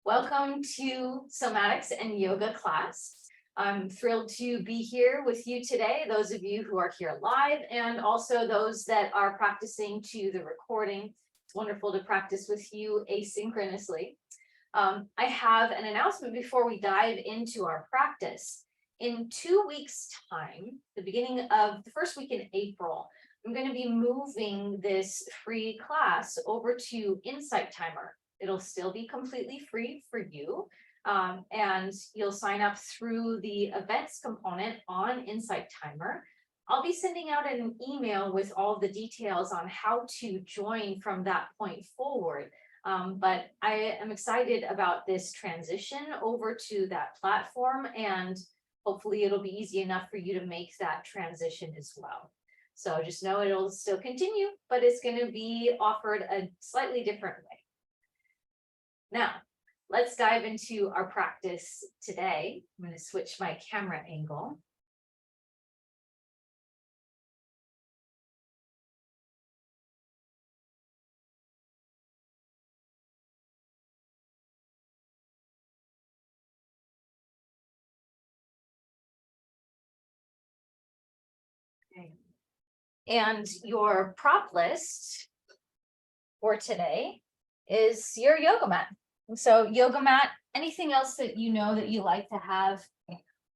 Welcome to Somatics and Yoga class. I'm thrilled to be here with you today, those of you who are here live and also those that are practicing to the recording. It's wonderful to practice with you asynchronously. I have an announcement before we dive into our practice. In 2 weeks' time, the beginning of the first week in April, I'm going to be moving this free class over to Insight Timer. It'll still be completely free for you. And you'll sign up through the events component on Insight Timer. I'll be sending out an email with all the details on how to join from that point forward. But I am excited about this transition over to that platform, and hopefully it'll be easy enough for you to make that transition as well. So just know it'll still continue, but it's going to be offered a slightly different way. Now, let's dive into our practice today. I'm going to switch my camera angle. Okay. And your prop list for today is your yoga mat. So yoga mat, anything else that you know that you like to have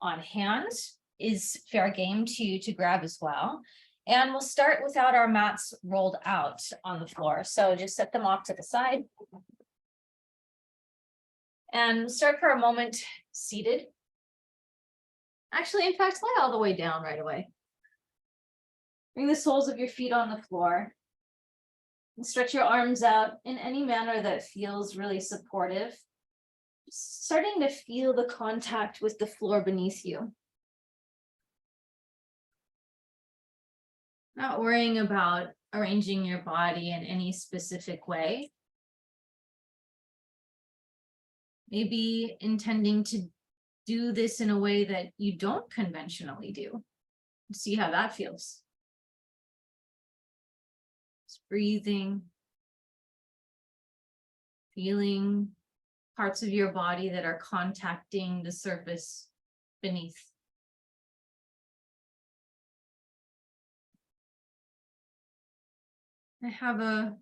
on hand is fair game to grab as well. And we'll start without our mats rolled out on the floor. So just set them off to the side. And start for a moment seated. Actually, in fact, lay all the way down right away. Bring the soles of your feet on the floor. And stretch your arms out in any manner that feels really supportive. Starting to feel the contact with the floor beneath you. Not worrying about arranging your body in any specific way. Maybe intending to do this in a way that you don't conventionally do. See how that feels. Just breathing, feeling parts of your body that are contacting the surface beneath. I have a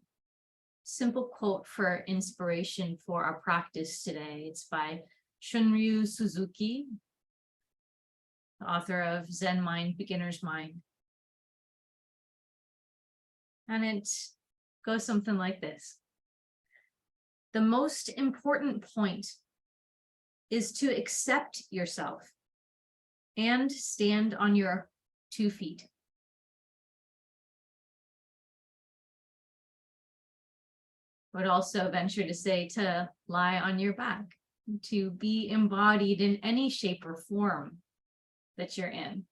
simple quote for inspiration for our practice today. It's by Shunryu Suzuki, the author of Zen Mind, Beginner's Mind. And it goes something like this. The most important point is to accept yourself and stand on your 2 feet. I would also venture to say to lie on your back, to be embodied in any shape or form that you're in.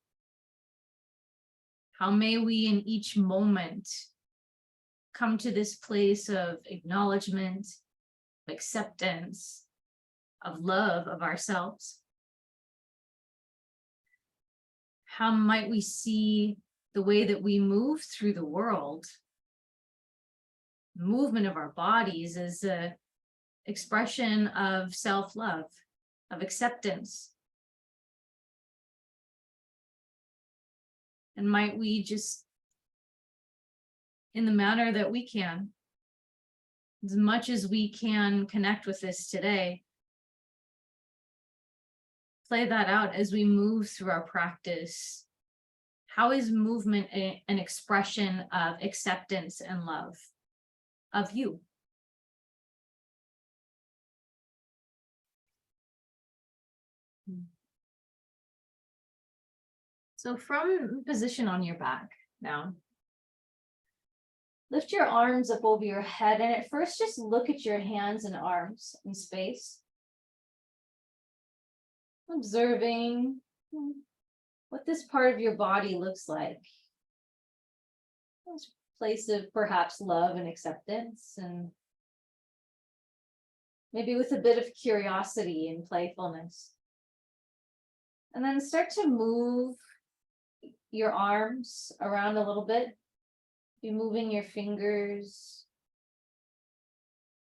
How may we in each moment come to this place of acknowledgement, of acceptance, of love of ourselves? How might we see the way that we move through the world, movement of our bodies, as an expression of self-love, of acceptance? And might we just, in the manner that we can, as much as we can connect with this today, play that out as we move through our practice. How is movement an expression of acceptance and love of you? So from position on your back now, lift your arms up over your head, and at first just look at your hands and arms in space. Observing what this part of your body looks like. This place of perhaps love and acceptance, and maybe with a bit of curiosity and playfulness. And then start to move your arms around a little bit. Be moving your fingers,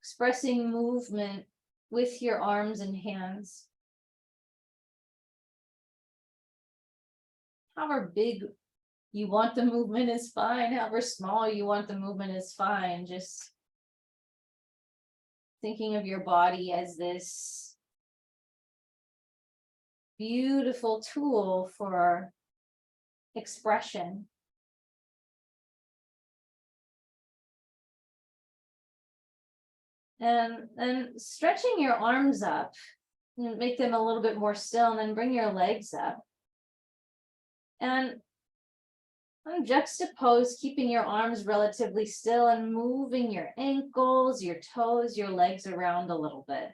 expressing movement with your arms and hands. However big you want the movement is fine. However small you want the movement is fine. Just thinking of your body as this beautiful tool for expression. And then stretching your arms up, and make them a little bit more still, and then bring your legs up. And juxtapose, keeping your arms relatively still and moving your ankles, your toes, your legs around a little bit.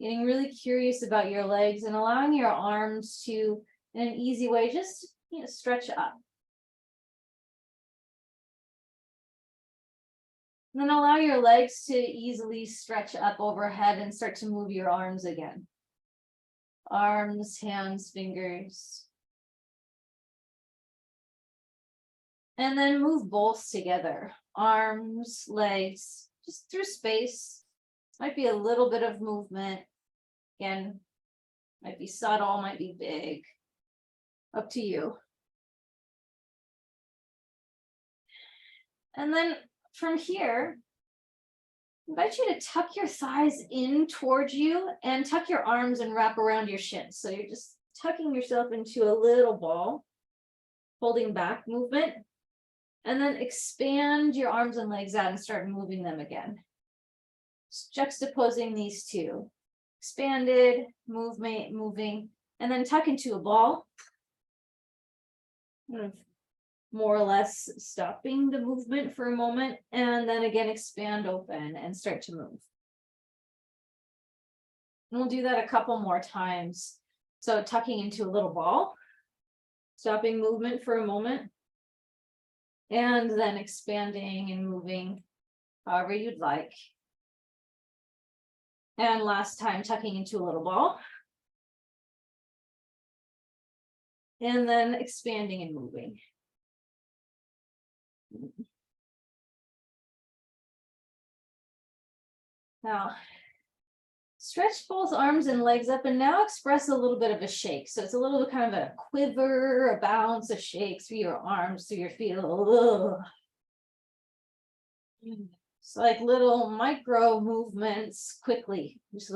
Getting really curious about your legs and allowing your arms to, in an easy way, just stretch up. And then allow your legs to easily stretch up overhead and start to move your arms again. Arms, hands, fingers. And then move both together. Arms, legs, just through space. Might be a little bit of movement. Again, might be subtle, might be big. Up to you. And then from here, I invite you to tuck your thighs in towards you and tuck your arms and wrap around your shins. So you're just tucking yourself into a little ball, holding back movement, and then expand your arms and legs out and start moving them again. Just juxtaposing these two, expanded, movement, moving, and then tuck into a ball. More or less stopping the movement for a moment, and then again expand open and start to move. And we'll do that a couple more times. So tucking into a little ball, stopping movement for a moment, and then expanding and moving however you'd like. And last time, tucking into a little ball, and then expanding and moving. Now, stretch both arms and legs up and now express a little bit of a shake. So it's a little bit kind of a quiver, a bounce, a shake through your arms, through your feet. It's like little micro movements quickly. Just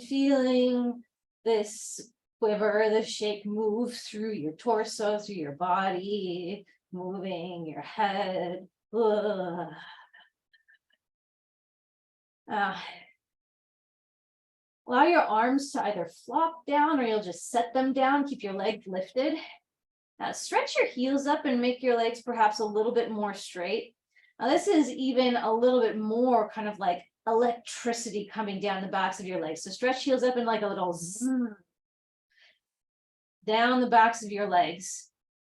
feeling this quiver, the shake move through your torso, through your body, moving your head. Allow your arms to either flop down or you'll just set them down. Keep your legs lifted. Stretch your heels up and make your legs perhaps a little bit more straight. Now this is even a little bit more kind of like electricity coming down the backs of your legs. So stretch heels up and like a little zzz down the backs of your legs.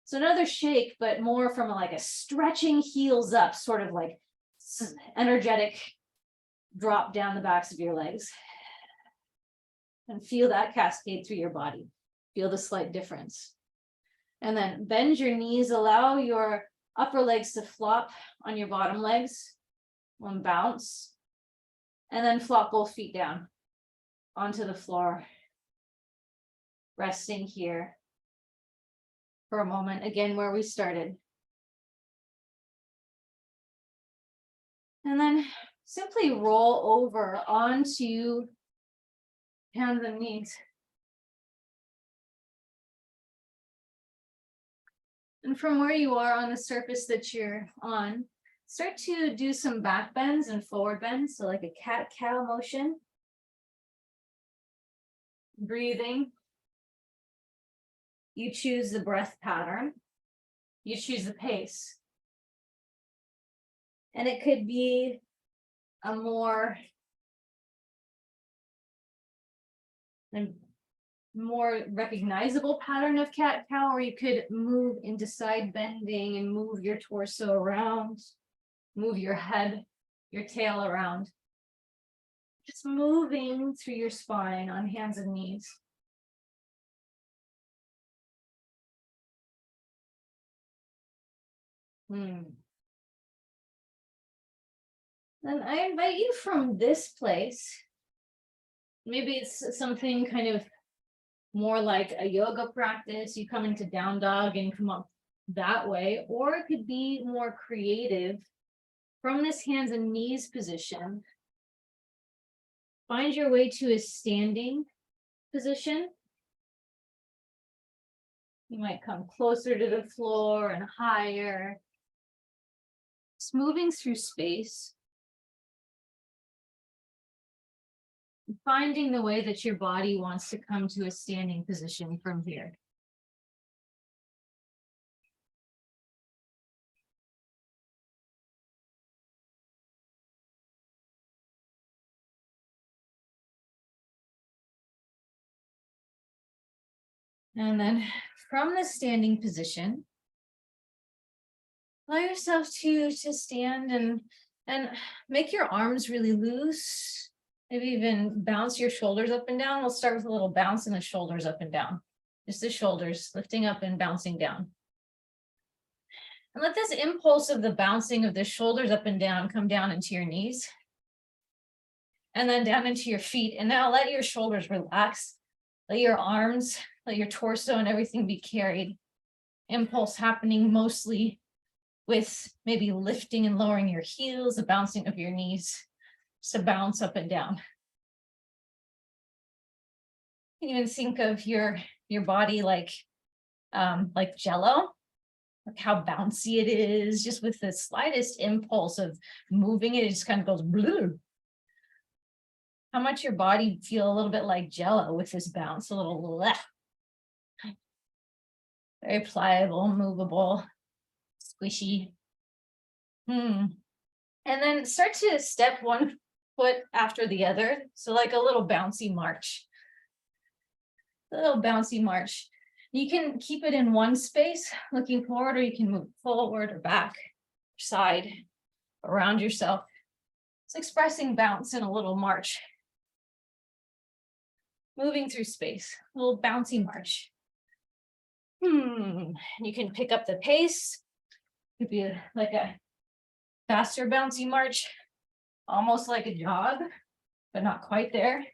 So another shake, but more from like a stretching heels up, sort of like energetic drop down the backs of your legs. And feel that cascade through your body. Feel the slight difference. And then bend your knees, allow your upper legs to flop on your bottom legs. One bounce. And then flop both feet down onto the floor. Resting here for a moment, again, where we started. And then simply roll over onto hands and knees. And from where you are on the surface that you're on, start to do some back bends and forward bends. So like a cat-cow motion. Breathing. You choose the breath pattern. You choose the pace. And it could be a more recognizable pattern of cat-cow, or you could move into side bending and move your torso around, move your head, your tail around. Just moving through your spine on hands and knees. Then I invite you from this place. Maybe it's something kind of more like a yoga practice. You come into down dog and come up that way, or it could be more creative from this hands and knees position. Find your way to a standing position. You might come closer to the floor and higher. Just moving through space. Finding the way that your body wants to come to a standing position from here. And then from the standing position, allow yourself to stand and make your arms really loose. Maybe even bounce your shoulders up and down. We'll start with a little bounce in the shoulders up and down. Just the shoulders lifting up and bouncing down. And let this impulse of the bouncing of the shoulders up and down come down into your knees. And then down into your feet. And now let your shoulders relax. Let your arms, let your torso and everything be carried. Impulse happening mostly with maybe lifting and lowering your heels, the bouncing of your knees. So bounce up and down. You can even think of your body like Jello, like how bouncy it is, just with the slightest impulse of moving it, it just kind of goes blue. How much your body feel a little bit like Jello with this bounce, a little left. Very pliable, movable, squishy. And then start to step one foot after the other. So like a little bouncy march. A little bouncy march. You can keep it in one space, looking forward, or you can move forward or back, side, around yourself. It's expressing bounce in a little march. Moving through space, a little bouncy march. You can pick up the pace. Could be like a faster bouncy march, almost like a jog, but not quite there.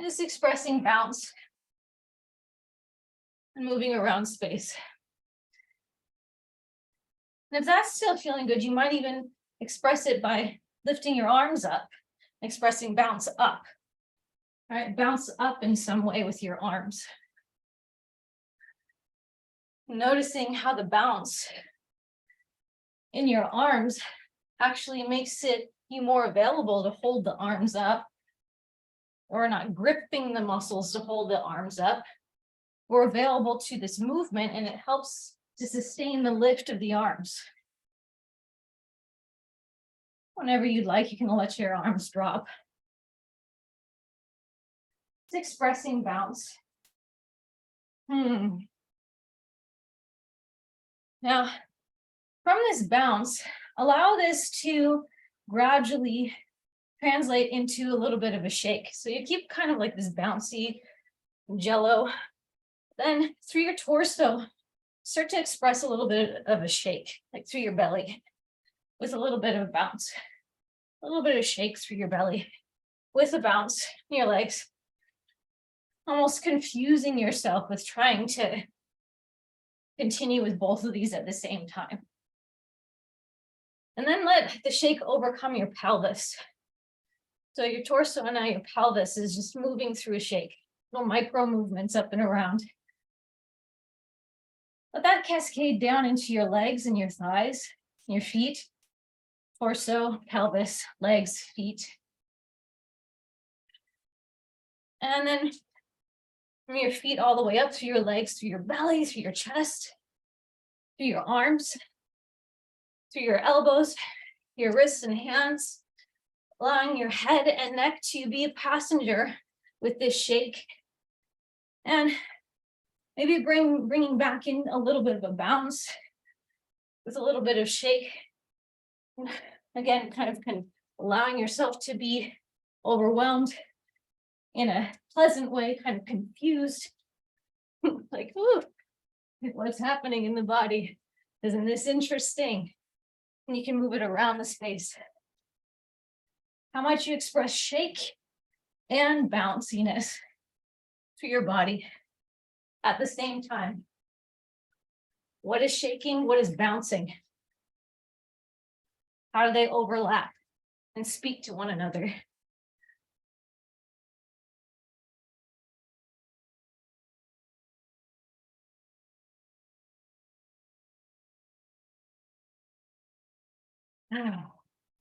Just expressing bounce and moving around space. And if that's still feeling good, you might even express it by lifting your arms up, expressing bounce up. All right, bounce up in some way with your arms. Noticing how the bounce in your arms actually makes you more available to hold the arms up, or not gripping the muscles to hold the arms up. We're available to this movement, and it helps to sustain the lift of the arms. Whenever you'd like, you can let your arms drop. It's expressing bounce. Now, from this bounce, allow this to gradually translate into a little bit of a shake. So you keep kind of like this bouncy Jello. Then through your torso, start to express a little bit of a shake, like through your belly, with a little bit of a bounce. A little bit of shake through your belly, with a bounce in your legs. Almost confusing yourself with trying to continue with both of these at the same time. And then let the shake overcome your pelvis. So your torso and now your pelvis is just moving through a shake, little micro movements up and around. Let that cascade down into your legs and your thighs, your feet, torso, pelvis, legs, feet. And then from your feet all the way up through your legs, through your belly, through your chest, through your arms, through your elbows, your wrists and hands, allowing your head and neck to be a passenger with this shake. And maybe bringing back in a little bit of a bounce with a little bit of shake. Again, kind of allowing yourself to be overwhelmed in a pleasant way, kind of confused, like, ooh, what's happening in the body? Isn't this interesting? And you can move it around the space. How might you express shake and bounciness through your body at the same time? What is shaking? What is bouncing? How do they overlap and speak to one another?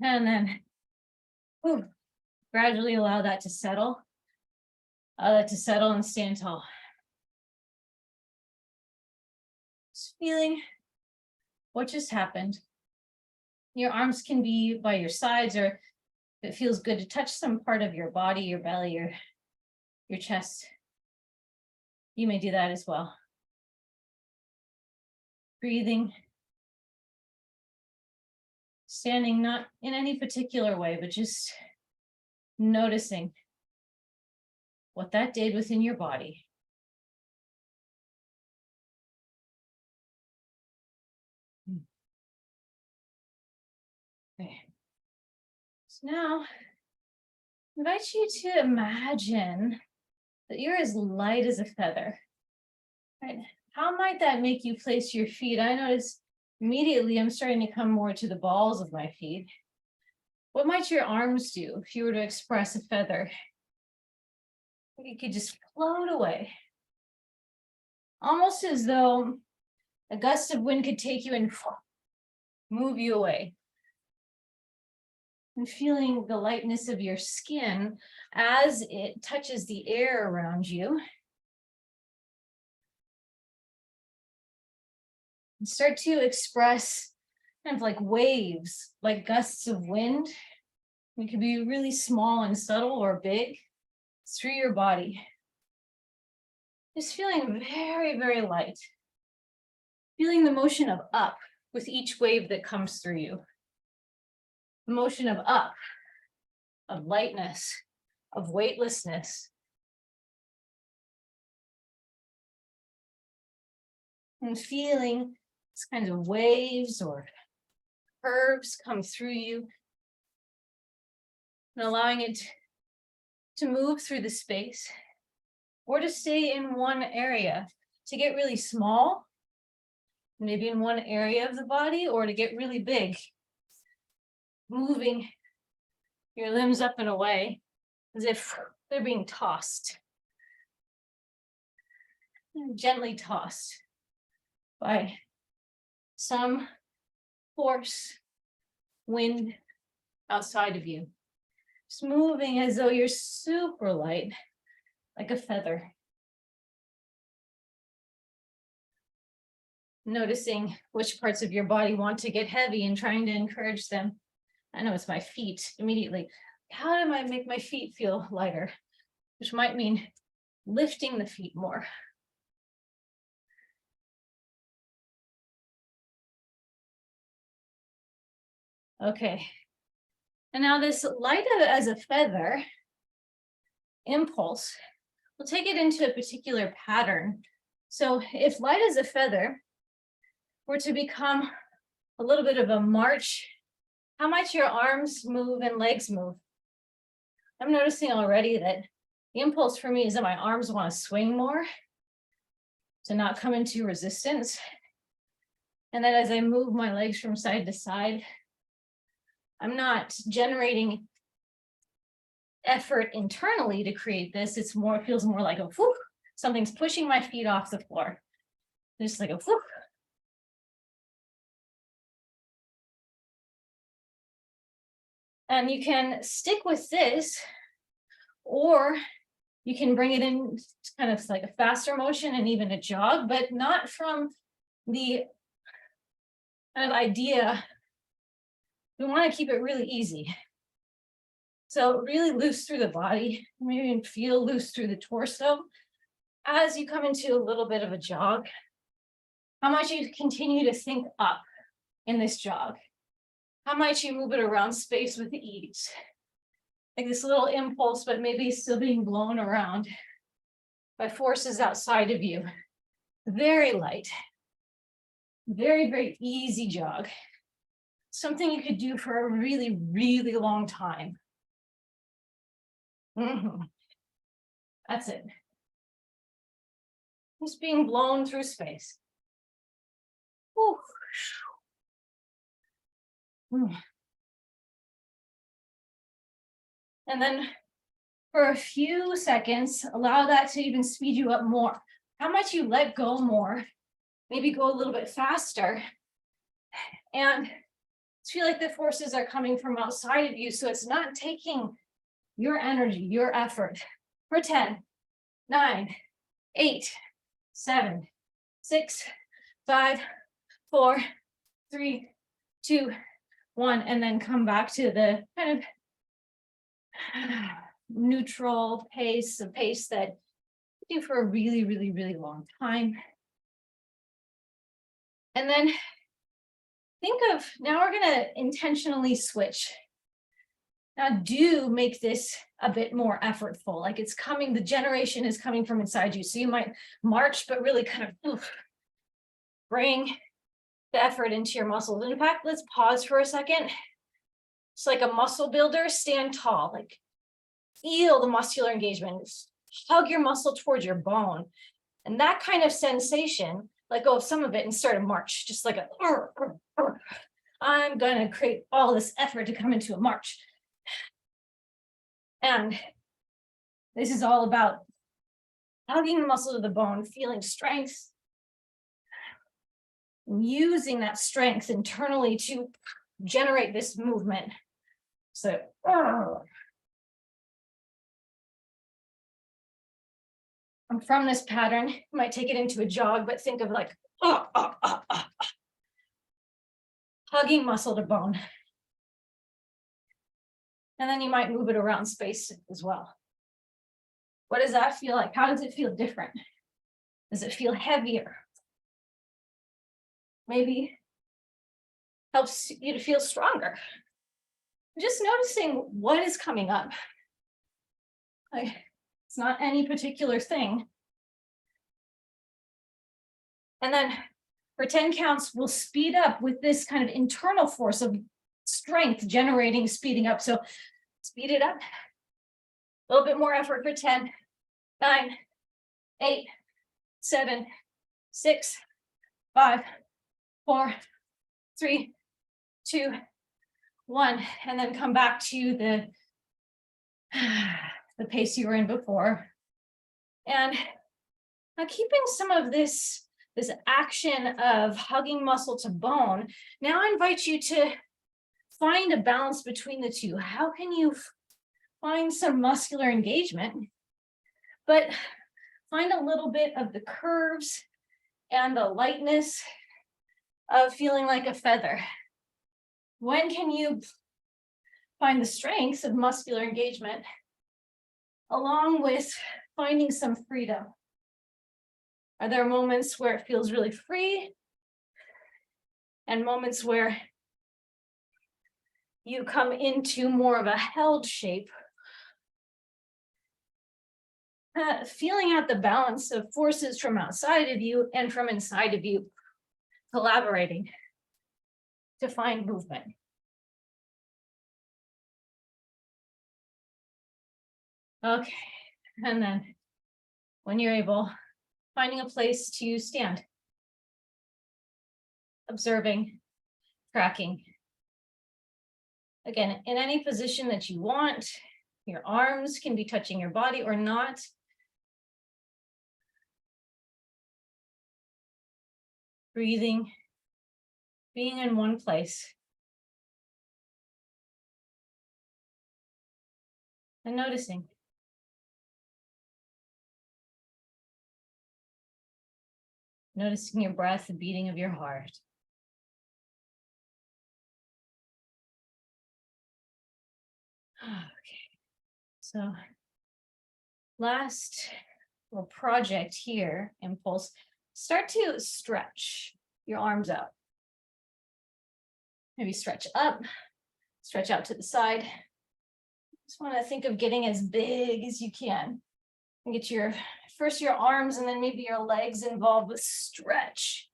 And then gradually allow that to settle. Allow that to settle and stand tall. Just feeling what just happened. Your arms can be by your sides, or if it feels good to touch some part of your body, your belly, or your chest, you may do that as well. Breathing. Standing not in any particular way, but just noticing what that did within your body. Okay. So now, I invite you to imagine that you're as light as a feather. Right? How might that make you place your feet? I notice immediately I'm starting to come more to the balls of my feet. What might your arms do if you were to express a feather? You could just float away. Almost as though a gust of wind could take you and move you away. And feeling the lightness of your skin as it touches the air around you. And start to express kind of like waves, like gusts of wind. It can be really small and subtle or big through your body. Just feeling very, very light. Feeling the motion of up with each wave that comes through you. The motion of up, of lightness, of weightlessness. And feeling these kinds of waves or curves come through you. And allowing it to move through the space or to stay in one area, to get really small, maybe in one area of the body, or to get really big. Moving your limbs up and away as if they're being tossed. Gently tossed by some force, wind outside of you. Just moving as though you're super light, like a feather. Noticing which parts of your body want to get heavy and trying to encourage them. I know it's my feet immediately. How do I make my feet feel lighter? Which might mean lifting the feet more. Okay. And now this light as a feather impulse, we'll take it into a particular pattern. So if light as a feather were to become a little bit of a march, how might your arms move and legs move? I'm noticing already that the impulse for me is that my arms want to swing more, to not come into resistance. And that as I move my legs from side to side, I'm not generating effort internally to create this. It's more, it feels more like a whoop, something's pushing my feet off the floor. Just like a whoop. And you can stick with this, or you can bring it in kind of like a faster motion and even a jog, but not from the kind of idea. We want to keep it really easy. So really loose through the body, maybe even feel loose through the torso. As you come into a little bit of a jog, how much you continue to think up in this jog? How might you move it around space with ease? Like this little impulse, but maybe still being blown around by forces outside of you. Very light, very, very easy jog. something you could do for a really, really long time. That's it. Just being blown through space. Whew. And then for a few seconds, allow that to even speed you up more. How much you let go more, maybe go a little bit faster. And feel like the forces are coming from outside of you, so it's not taking your energy, your effort. For 10, 9, 8, 7, 6, 5, 4, 3, 2, 1, and then come back to the kind of neutral pace, a pace that you do for a really, really, really long time. And then think of, now we're going to intentionally switch. Now do make this a bit more effortful, like it's coming, the generation is coming from inside you. So you might march, but really kind of bring the effort into your muscles. And in fact, let's pause for a second. It's like a muscle builder, stand tall, like feel the muscular engagement, hug your muscle towards your bone. And that kind of sensation, let go of some of it and start a march, just like a, I'm going to create all this effort to come into a march. And this is all about hugging the muscle to the bone, feeling strength, and using that strength internally to generate this movement. So, and from this pattern, you might take it into a jog, but think of like, hugging muscle to bone. And then you might move it around space as well. What does that feel like? How does it feel different? Does it feel heavier? Maybe helps you to feel stronger. Just noticing what is coming up. Like, it's not any particular thing. And then for 10 counts, we'll speed up with this kind of internal force of strength generating, speeding up. So speed it up. A little bit more effort for 10, 9, 8, 7, 6, 5, 4, 3, 2, 1, and then come back to the pace you were in before. And now keeping some of this action of hugging muscle to bone, now I invite you to find a balance between the two. How can you find some muscular engagement, but find a little bit of the curves and the lightness of feeling like a feather? When can you find the strengths of muscular engagement along with finding some freedom? Are there moments where it feels really free and moments where you come into more of a held shape? Feeling out the balance of forces from outside of you and from inside of you, collaborating to find movement. Okay, and then when you're able, finding a place to stand, observing, tracking. Again, in any position that you want, your arms can be touching your body or not. Breathing, being in one place. And noticing. Noticing your breath, the beating of your heart. Okay, so last little project here, impulse, start to stretch your arms out. Maybe stretch up, stretch out to the side. Just want to think of getting as big as you can. And get your arms and then maybe your legs involved with stretch.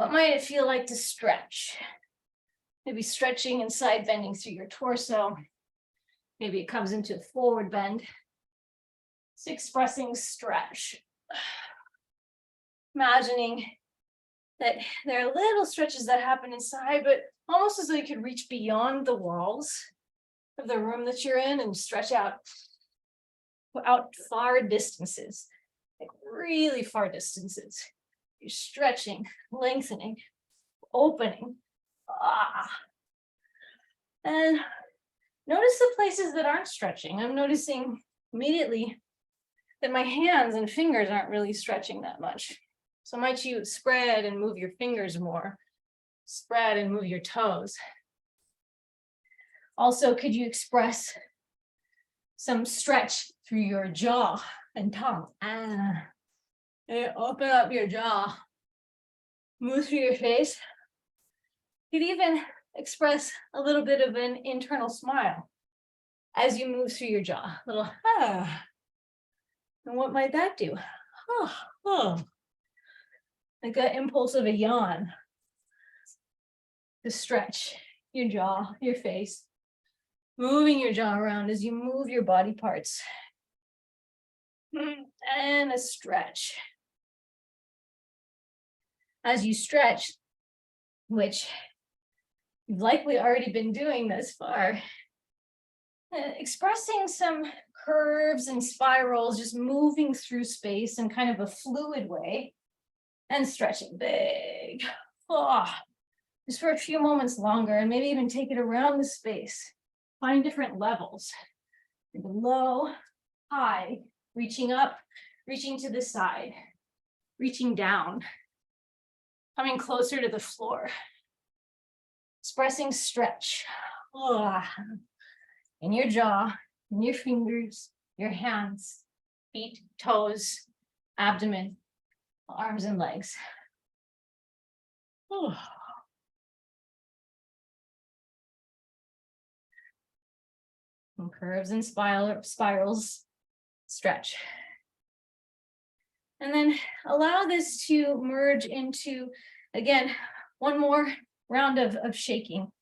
What might it feel like to stretch? Maybe stretching and side bending through your torso. Maybe it comes into a forward bend. It's expressing stretch. Imagining that there are little stretches that happen inside, but almost as though you could reach beyond the walls of the room that you're in and stretch out far distances, like really far distances. You're stretching, lengthening, opening. And notice the places that aren't stretching. I'm noticing immediately that my hands and fingers aren't really stretching that much. So might you spread and move your fingers more, spread and move your toes. Also, could you express some stretch through your jaw and tongue? And open up your jaw, move through your face. You could even express a little bit of an internal smile as you move through your jaw. A little And what might that do? Like an impulse of a yawn to stretch your jaw, your face, moving your jaw around as you move your body parts. And a stretch. As you stretch, which you've likely already been doing thus far, expressing some curves and spirals, just moving through space in kind of a fluid way, and stretching big. Just for a few moments longer, and maybe even take it around the space. Find different levels. Low, high, reaching up, reaching to the side, reaching down, coming closer to the floor. Expressing stretch. In your jaw, in your fingers, your hands, feet, toes, abdomen, arms and legs. Some curves and spirals, stretch. And then allow this to merge into, again, one more round of shaking.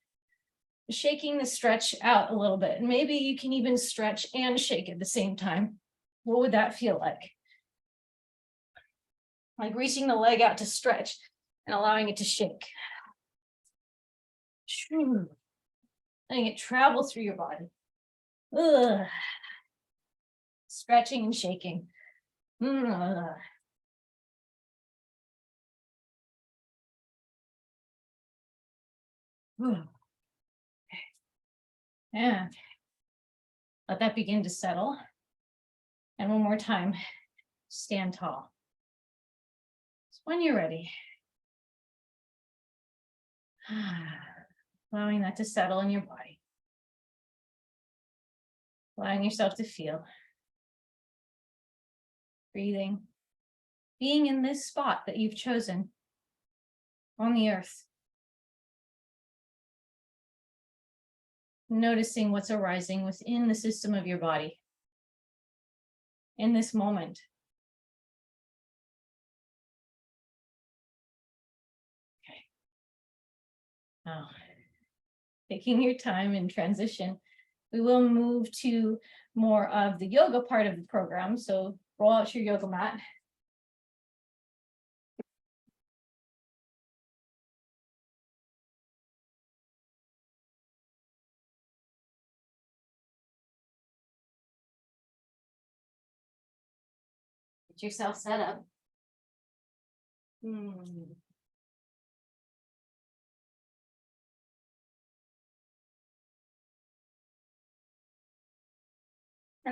Shaking the stretch out a little bit. And maybe you can even stretch and shake at the same time. What would that feel like? Like reaching the leg out to stretch and allowing it to shake. Letting it travel through your body. Stretching and shaking. And let that begin to settle. And one more time, stand tall. So when you're ready, allowing that to settle in your body. Allowing yourself to feel. Breathing. Being in this spot that you've chosen on the earth. Noticing what's arising within the system of your body in this moment. Okay. Now, taking your time in transition, we will move to more of the yoga part of the program. So roll out your yoga mat. Get yourself set up. And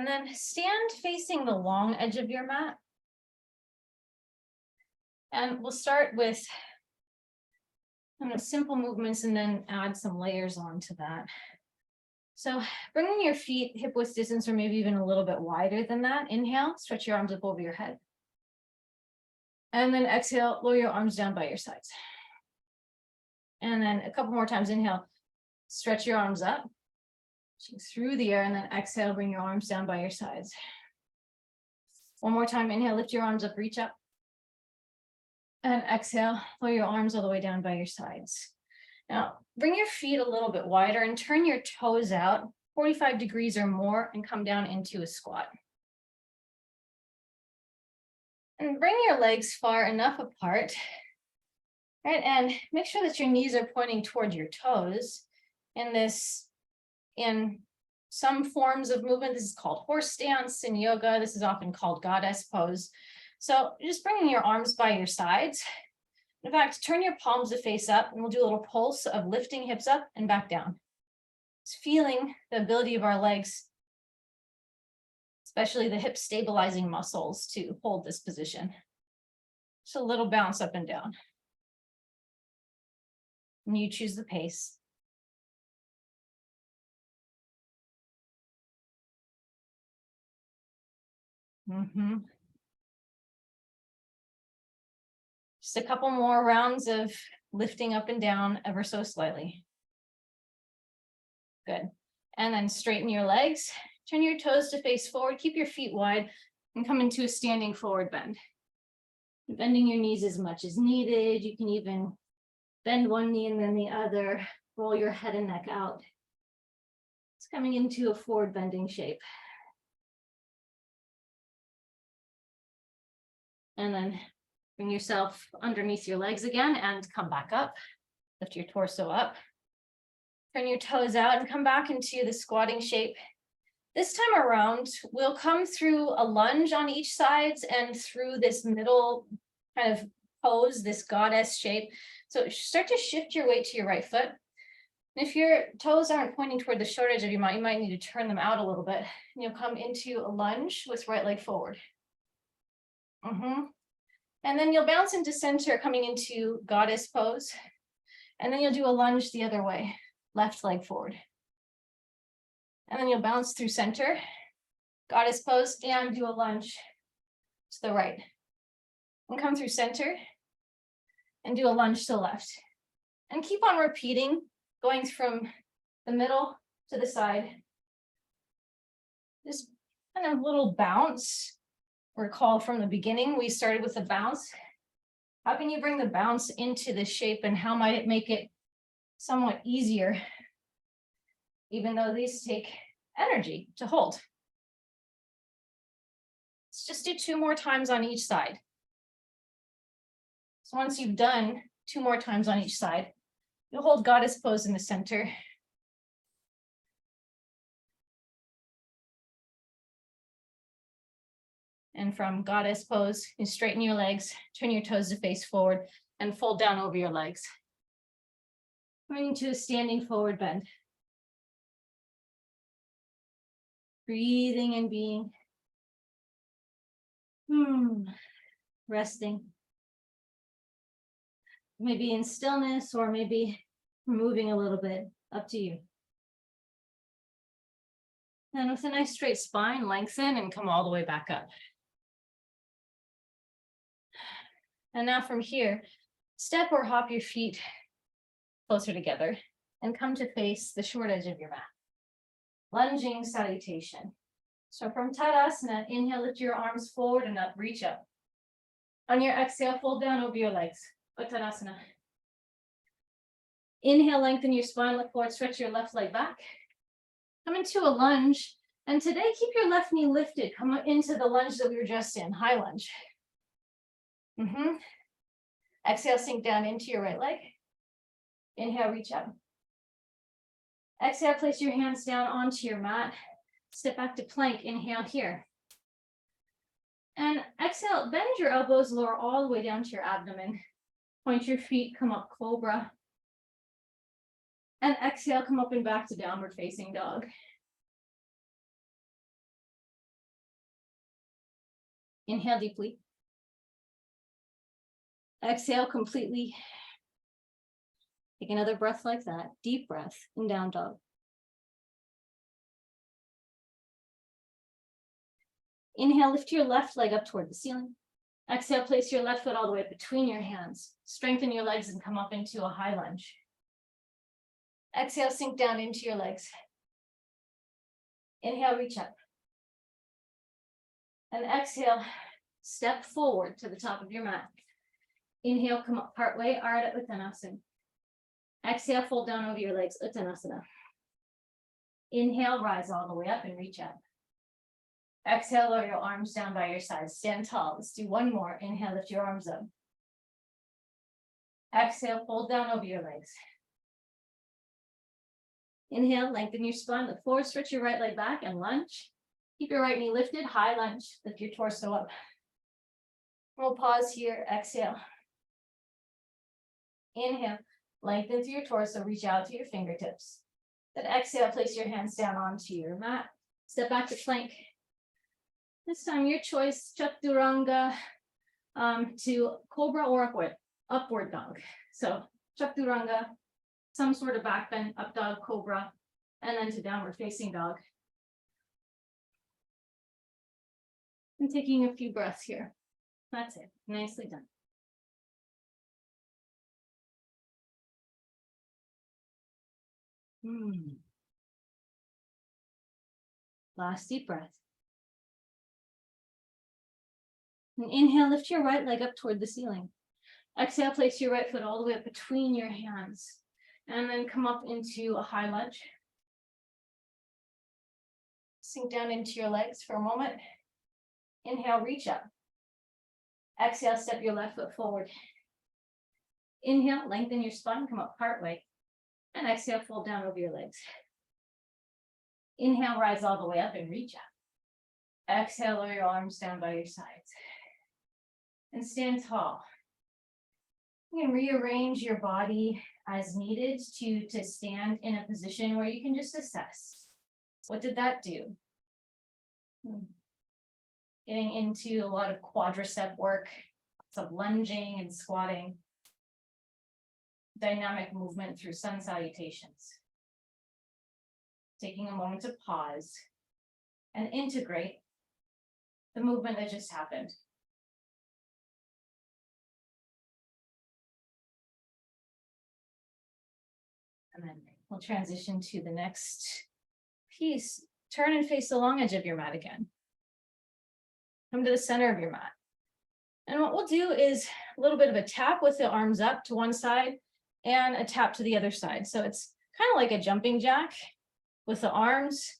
then stand facing the long edge of your mat. And we'll start with simple movements and then add some layers onto that. So bringing your feet hip width distance or maybe even a little bit wider than that. Inhale, stretch your arms up over your head. And then exhale, lower your arms down by your sides. And then a couple more times, inhale, stretch your arms up through the air, and then exhale, bring your arms down by your sides. One more time, inhale, lift your arms up, reach up. And exhale, lower your arms all the way down by your sides. Now, bring your feet a little bit wider and turn your toes out 45 degrees or more and come down into a squat. And bring your legs far enough apart, right? And make sure that your knees are pointing toward your toes. In some forms of movement, this is called horse stance. In yoga, this is often called goddess pose. So just bringing your arms by your sides. In fact, turn your palms to face up, and we'll do a little pulse of lifting hips up and back down. It's feeling the ability of our legs, especially the hip stabilizing muscles, to hold this position. Just a little bounce up and down. And you choose the pace. Just a couple more rounds of lifting up and down ever so slightly. Good. And then straighten your legs, turn your toes to face forward, keep your feet wide, and come into a standing forward bend. Bending your knees as much as needed. You can even bend one knee and then the other, roll your head and neck out. It's coming into a forward bending shape. And then bring yourself underneath your legs again and come back up. Lift your torso up. Turn your toes out and come back into the squatting shape. This time around, we'll come through a lunge on each side and through this middle kind of pose, this goddess shape. So start to shift your weight to your right foot. And if your toes aren't pointing toward the short edge of your mat, you might need to turn them out a little bit. And you'll come into a lunge with right leg forward. And then you'll bounce into center, coming into goddess pose. And then you'll do a lunge the other way, left leg forward. And then you'll bounce through center, goddess pose, and do a lunge to the right. And come through center and do a lunge to the left. And keep on repeating, going from the middle to the side. This kind of little bounce. Recall from the beginning, we started with a bounce. How can you bring the bounce into the shape, and how might it make it somewhat easier, even though these take energy to hold? Let's just do 2 more times on each side. So once you've done 2 more times on each side, you'll hold goddess pose in the center. And from goddess pose, you straighten your legs, turn your toes to face forward, and fold down over your legs. Coming to a standing forward bend. Breathing and being. Resting. Maybe in stillness, or maybe moving a little bit, up to you. And with a nice straight spine, lengthen and come all the way back up. And now from here, step or hop your feet closer together and come to face the short edge of your mat. Lunging salutation. So from Tadasana, inhale, lift your arms forward and up, reach up. On your exhale, fold down over your legs, Uttanasana. Inhale, lengthen your spine, look forward, stretch your left leg back. Come into a lunge, and today keep your left knee lifted. Come into the lunge that we were just in, high lunge. Exhale, sink down into your right leg. Inhale, reach up. Exhale, place your hands down onto your mat. Step back to plank, inhale here. And exhale, bend your elbows, lower all the way down to your abdomen. Point your feet, come up, cobra. And exhale, come up and back to downward facing dog. Inhale deeply. Exhale completely. Take another breath like that. Deep breath in down dog. Inhale, lift your left leg up toward the ceiling. Exhale, place your left foot all the way between your hands. Strengthen your legs and come up into a high lunge. Exhale, sink down into your legs. Inhale, reach up. And exhale, step forward to the top of your mat. Inhale, come up partway, Ardha Uttanasana. Exhale, fold down over your legs, Uttanasana. Inhale, rise all the way up and reach up. Exhale, lower your arms down by your sides, stand tall. Let's do one more. Inhale, lift your arms up. Exhale, fold down over your legs. Inhale, lengthen your spine, look forward, stretch your right leg back and lunge. Keep your right knee lifted, high lunge, lift your torso up. We'll pause here, exhale. Inhale, lengthen through your torso, reach out to your fingertips. Then exhale, place your hands down onto your mat. Step back to plank. This time your choice, Chaturanga to Cobra or upward dog. So Chaturanga, some sort of back bend, up dog, Cobra, and then to downward facing dog. And taking a few breaths here. That's it, nicely done. Last deep breath. And inhale, lift your right leg up toward the ceiling. Exhale, place your right foot all the way up between your hands. And then come up into a high lunge. Sink down into your legs for a moment. Inhale, reach up. Exhale, step your left foot forward. Inhale, lengthen your spine, come up partway. And exhale, fold down over your legs. Inhale, rise all the way up and reach up. Exhale, lower your arms down by your sides. And stand tall. You can rearrange your body as needed to stand in a position where you can just assess. What did that do? Getting into a lot of quadricep work, some lunging and squatting. Dynamic movement through sun salutations. Taking a moment to pause and integrate the movement that just happened. And then we'll transition to the next piece. Turn and face the long edge of your mat again. Come to the center of your mat. And what we'll do is a little bit of a tap with the arms up to one side and a tap to the other side. So it's kind of like a jumping jack with the arms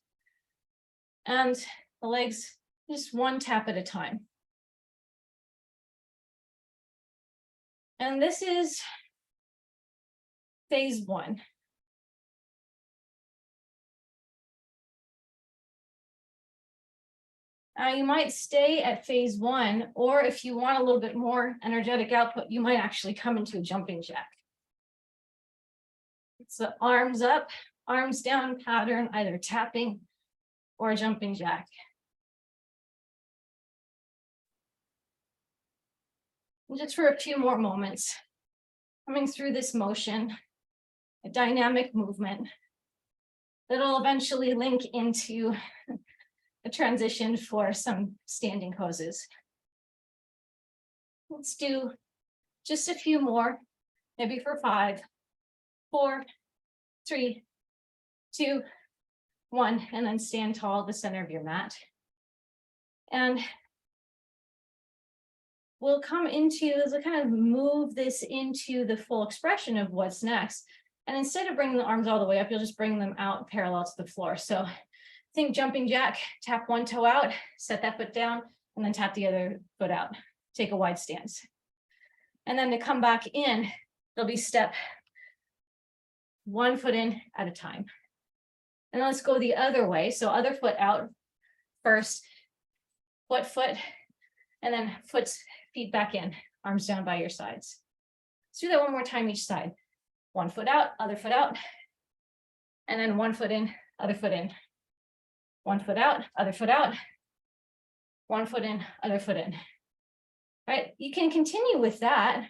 and the legs, just one tap at a time. And this is phase one. You might stay at phase one, or if you want a little bit more energetic output, you might actually come into a jumping jack. It's the arms up, arms down pattern, either tapping or a jumping jack. And just for a few more moments, coming through this motion, a dynamic movement that'll eventually link into a transition for some standing poses. Let's do just a few more, maybe for 5, 4, 3, 2, 1, and then stand tall at the center of your mat. And we'll come into, as I kind of move this into the full expression of what's next. And instead of bringing the arms all the way up, you'll just bring them out parallel to the floor. So think jumping jack, tap one toe out, set that foot down, and then tap the other foot out. Take a wide stance. And then to come back in, there'll be step one foot in at a time. And let's go the other way. So other foot out first, foot, and then feet back in, arms down by your sides. Let's do that one more time each side. One foot out, other foot out, and then one foot in, other foot in. One foot out, other foot out. One foot in, other foot in. Right? You can continue with that,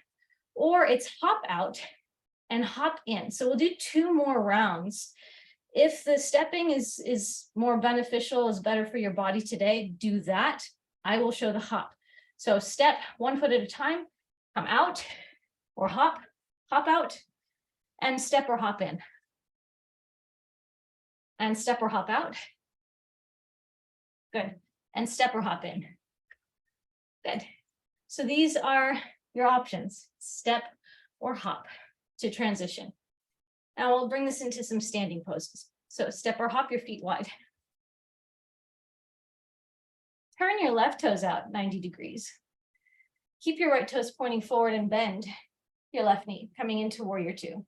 or it's hop out and hop in. So we'll do 2 more rounds. If the stepping is more beneficial, is better for your body today, do that. I will show the hop. So step 1 foot at a time, come out or hop out, and step or hop in. And step or hop out. Good. And step or hop in. Good. So these are your options, step or hop to transition. Now we'll bring this into some standing poses. So step or hop your feet wide. Turn your left toes out 90 degrees. Keep your right toes pointing forward and bend your left knee, coming into warrior two.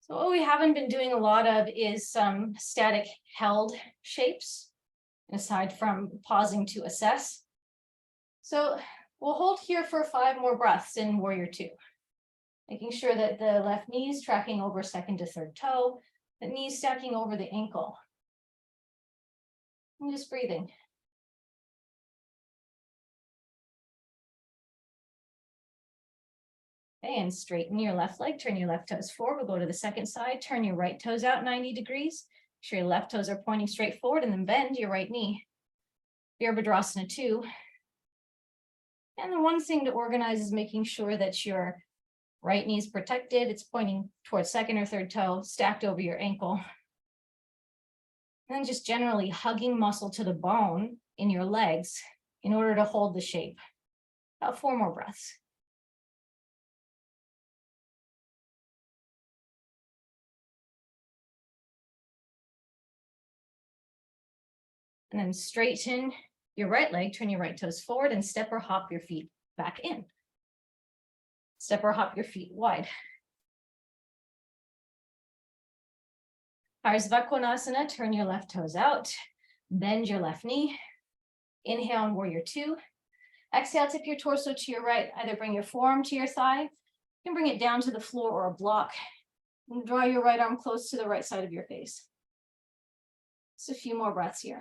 So what we haven't been doing a lot of is some static held shapes, aside from pausing to assess. So we'll hold here for 5 more breaths in warrior two, making sure that the left knee is tracking over second to third toe, the knee stacking over the ankle. And just breathing. Okay, and straighten your left leg, turn your left toes forward. We'll go to the second side, turn your right toes out 90 degrees. Make sure your left toes are pointing straight forward and then bend your right knee. Virabhadrasana 2. And the one thing to organize is making sure that your right knee is protected. It's pointing towards second or third toe, stacked over your ankle. And then just generally hugging muscle to the bone in your legs in order to hold the shape. About 4 more breaths. And then straighten your right leg, turn your right toes forward and step or hop your feet back in. Step or hop your feet wide. Ardha Konasana, turn your left toes out, bend your left knee. Inhale in warrior two. Exhale, tip your torso to your right, either bring your forearm to your thigh, you can bring it down to the floor or a block, and draw your right arm close to the right side of your face. Just a few more breaths here.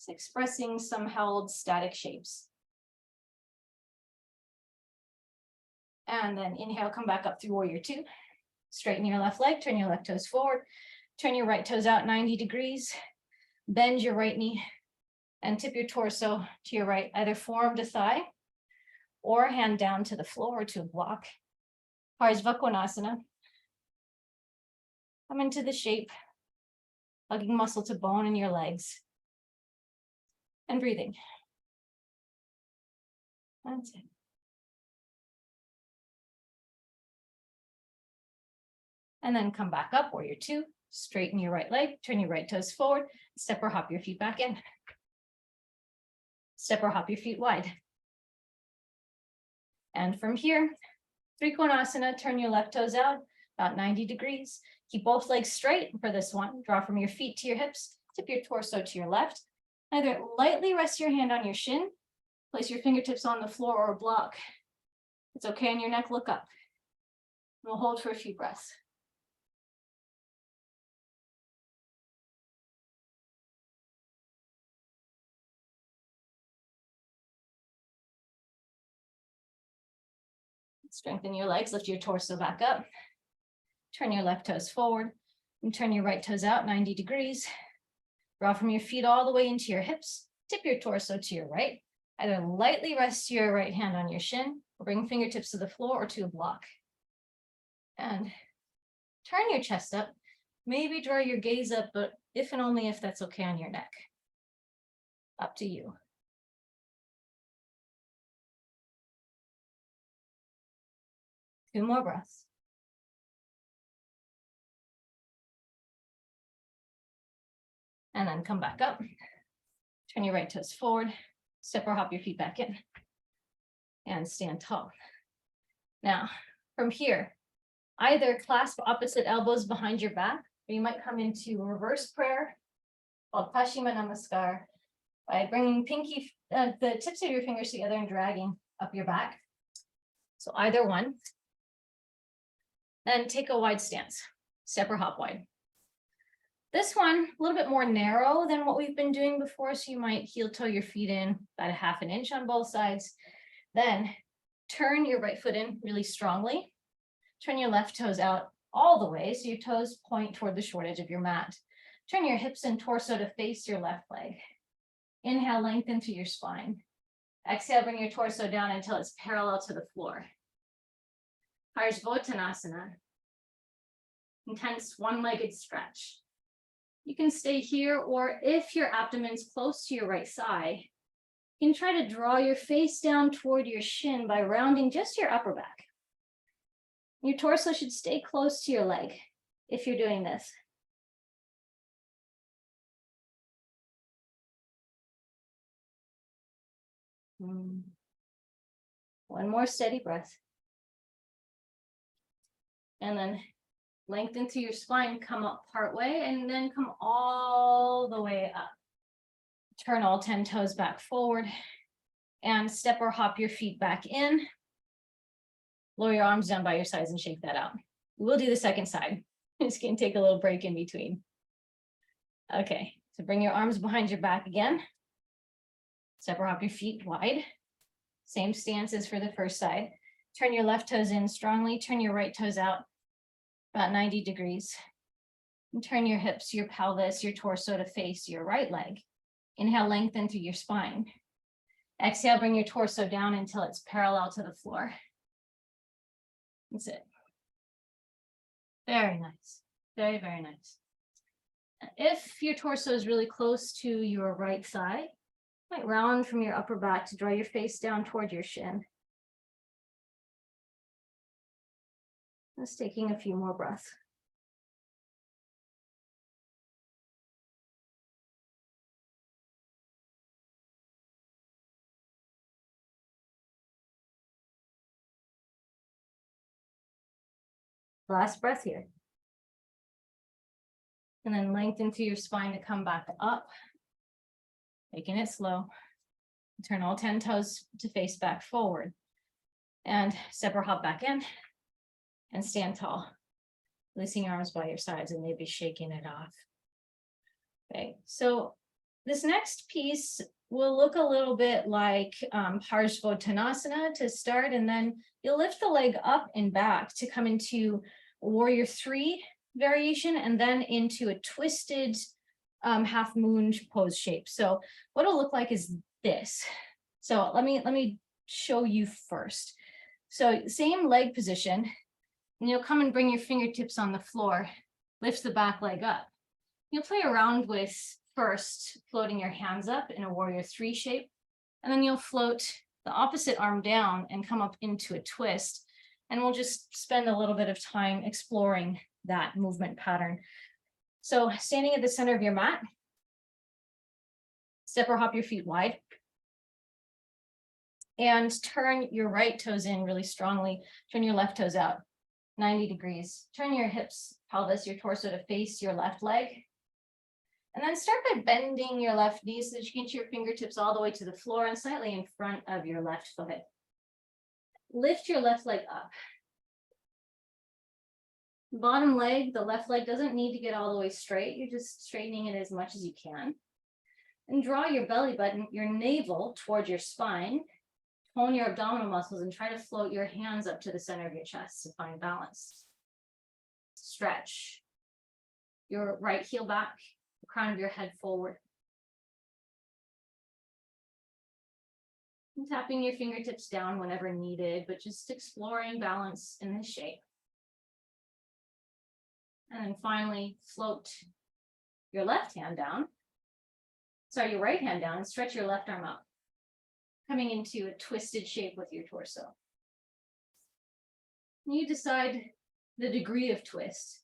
Expressing some held static shapes. And then inhale, come back up through warrior two. Straighten your left leg, turn your left toes forward, turn your right toes out 90 degrees, bend your right knee, and tip your torso to your right, either forearm to thigh, or hand down to the floor or to a block. Ardha Konasana. Come into the shape, hugging muscle to bone in your legs. And breathing. That's it. And then come back up, warrior two, straighten your right leg, turn your right toes forward, step or hop your feet back in. Step or hop your feet wide. And from here, Trikonasana, turn your left toes out about 90 degrees. Keep both legs straight for this one. Draw from your feet to your hips, tip your torso to your left. Either lightly rest your hand on your shin, place your fingertips on the floor or a block. It's okay on your neck, look up. We'll hold for a few breaths. Strengthen your legs, lift your torso back up. Turn your left toes forward and turn your right toes out 90 degrees. Draw from your feet all the way into your hips. Tip your torso to your right. Either lightly rest your right hand on your shin or bring fingertips to the floor or to a block. And turn your chest up. Maybe draw your gaze up, but if and only if that's okay on your neck. Up to you. Two more breaths. And then come back up. Turn your right toes forward, step or hop your feet back in, and stand tall. Now, from here, either clasp opposite elbows behind your back, or you might come into a reverse prayer called Paschima Namaskar by bringing the tips of your fingers together and dragging up your back. So either one. Then take a wide stance, step or hop wide. This one, a little bit more narrow than what we've been doing before, so you might heel toe your feet in about 1/2 inch on both sides. Then turn your right foot in really strongly. Turn your left toes out all the way, so your toes point toward the short edge of your mat. Turn your hips and torso to face your left leg. Inhale, lengthen through your spine. Exhale, bring your torso down until it's parallel to the floor. Parsvottanasana. Intense one-legged stretch. You can stay here, or if your abdomen's close to your right side, you can try to draw your face down toward your shin by rounding just your upper back. Your torso should stay close to your leg if you're doing this. One more steady breath. And then lengthen through your spine, come up part way, and then come all the way up. Turn all 10 toes back forward and step or hop your feet back in. Lower your arms down by your sides and shake that out. We'll do the second side. It's going to take a little break in between. Okay, so bring your arms behind your back again. Step or hop your feet wide. Same stance as for the first side. Turn your left toes in strongly. Turn your right toes out about 90 degrees. And turn your hips, your pelvis, your torso to face your right leg. Inhale, lengthen through your spine. Exhale, bring your torso down until it's parallel to the floor. That's it. Very nice. Very, very nice. If your torso is really close to your right thigh, you might round from your upper back to draw your face down toward your shin. Just taking a few more breaths. Last breath here. And then lengthen through your spine to come back up. Taking it slow. Turn all 10 toes to face back forward. And step or hop back in. And stand tall. Releasing your arms by your sides and maybe shaking it off. Okay, so this next piece will look a little bit like Parsvottanasana to start, and then you'll lift the leg up and back to come into Warrior 3 variation, and then into a twisted half moon pose shape. So what it'll look like is this. So let me show you first. So same leg position, and you'll come and bring your fingertips on the floor, lift the back leg up. You'll play around with first floating your hands up in a Warrior 3 shape, and then you'll float the opposite arm down and come up into a twist. And we'll just spend a little bit of time exploring that movement pattern. So standing at the center of your mat, step or hop your feet wide. And turn your right toes in really strongly. Turn your left toes out 90 degrees. Turn your hips, pelvis, your torso to face your left leg. And then start by bending your left knee so that you can get your fingertips all the way to the floor and slightly in front of your left foot. Lift your left leg up. Bottom leg, the left leg doesn't need to get all the way straight. You're just straightening it as much as you can. And draw your belly button, your navel towards your spine. Tone your abdominal muscles and try to float your hands up to the center of your chest to find balance. Stretch your right heel back, the crown of your head forward. And tapping your fingertips down whenever needed, but just exploring balance in this shape. And then finally, float your left hand down. Sorry, your right hand down and stretch your left arm up. Coming into a twisted shape with your torso. You decide the degree of twist.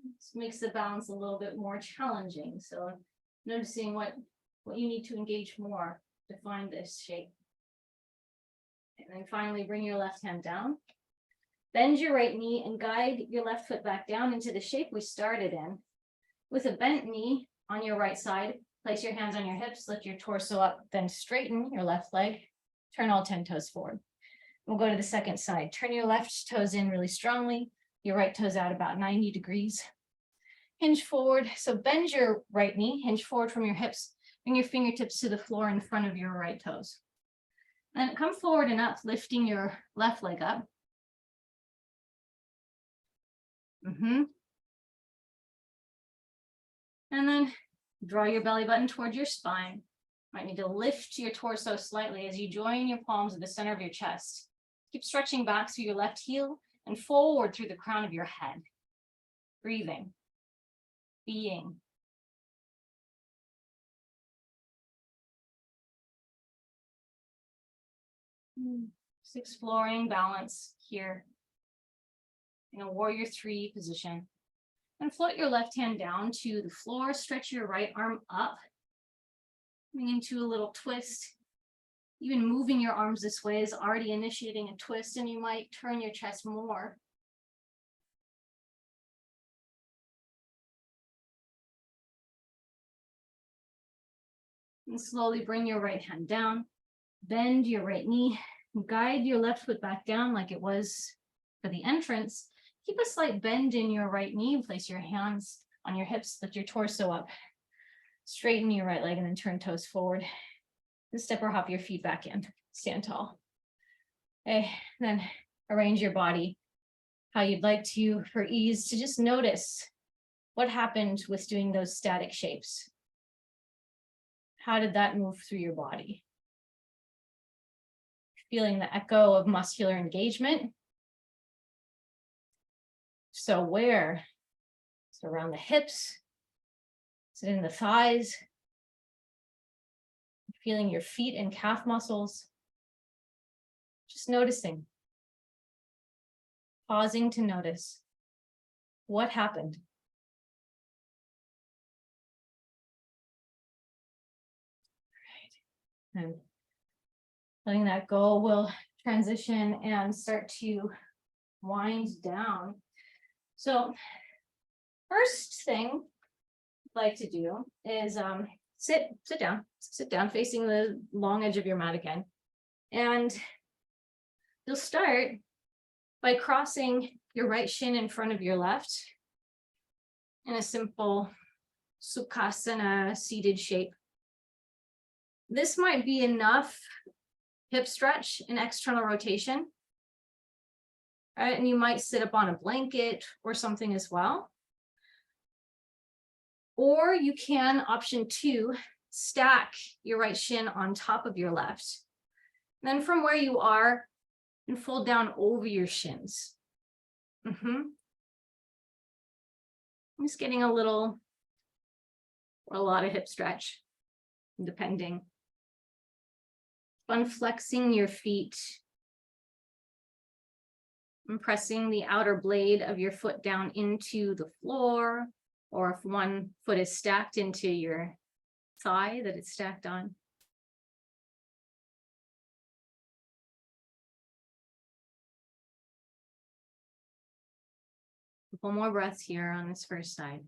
This makes the balance a little bit more challenging. So noticing what you need to engage more to find this shape. And then finally, bring your left hand down. Bend your right knee and guide your left foot back down into the shape we started in. With a bent knee on your right side, place your hands on your hips, lift your torso up, then straighten your left leg. Turn all 10 toes forward. We'll go to the second side. Turn your left toes in really strongly, your right toes out about 90 degrees. Hinge forward. So bend your right knee, hinge forward from your hips, bring your fingertips to the floor in front of your right toes. Then come forward and up, lifting your left leg up. And then draw your belly button towards your spine. Might need to lift your torso slightly as you join your palms at the center of your chest. Keep stretching back through your left heel and forward through the crown of your head. Breathing. being. Just exploring balance here in a warrior 3 position. And float your left hand down to the floor, stretch your right arm up, coming into a little twist. Even moving your arms this way is already initiating a twist, and you might turn your chest more. And slowly bring your right hand down, bend your right knee, guide your left foot back down like it was for the entrance. Keep a slight bend in your right knee, place your hands on your hips, lift your torso up, straighten your right leg, and then turn toes forward. And step or hop your feet back in, stand tall. Okay, then arrange your body how you'd like to for ease, to just notice what happened with doing those static shapes. How did that move through your body? Feeling the echo of muscular engagement. So where? So around the hips, is it in the thighs? Feeling your feet and calf muscles. Just noticing. Pausing to notice what happened. Right. And letting that go, we'll transition and start to wind down. So first thing I'd like to do is sit down facing the long edge of your mat again. And you'll start by crossing your right shin in front of your left in a simple Sukhasana seated shape. This might be enough hip stretch and external rotation. Right, and you might sit up on a blanket or something as well. Or you can, option 2, stack your right shin on top of your left. Then from where you are, and fold down over your shins. I'm just getting a little, or a lot of hip stretch, depending. Unflexing your feet. And pressing the outer blade of your foot down into the floor, or if one foot is stacked into your thigh that it's stacked on. A couple more breaths here on this first side.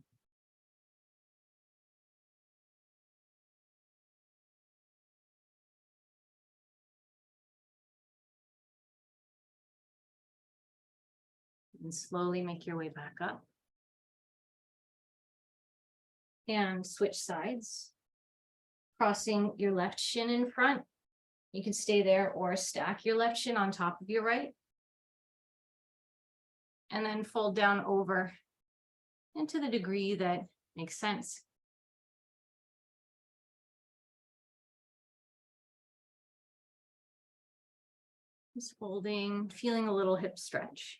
And slowly make your way back up. And switch sides. Crossing your left shin in front. You can stay there or stack your left shin on top of your right. And then fold down over into the degree that makes sense. Just folding, feeling a little hip stretch.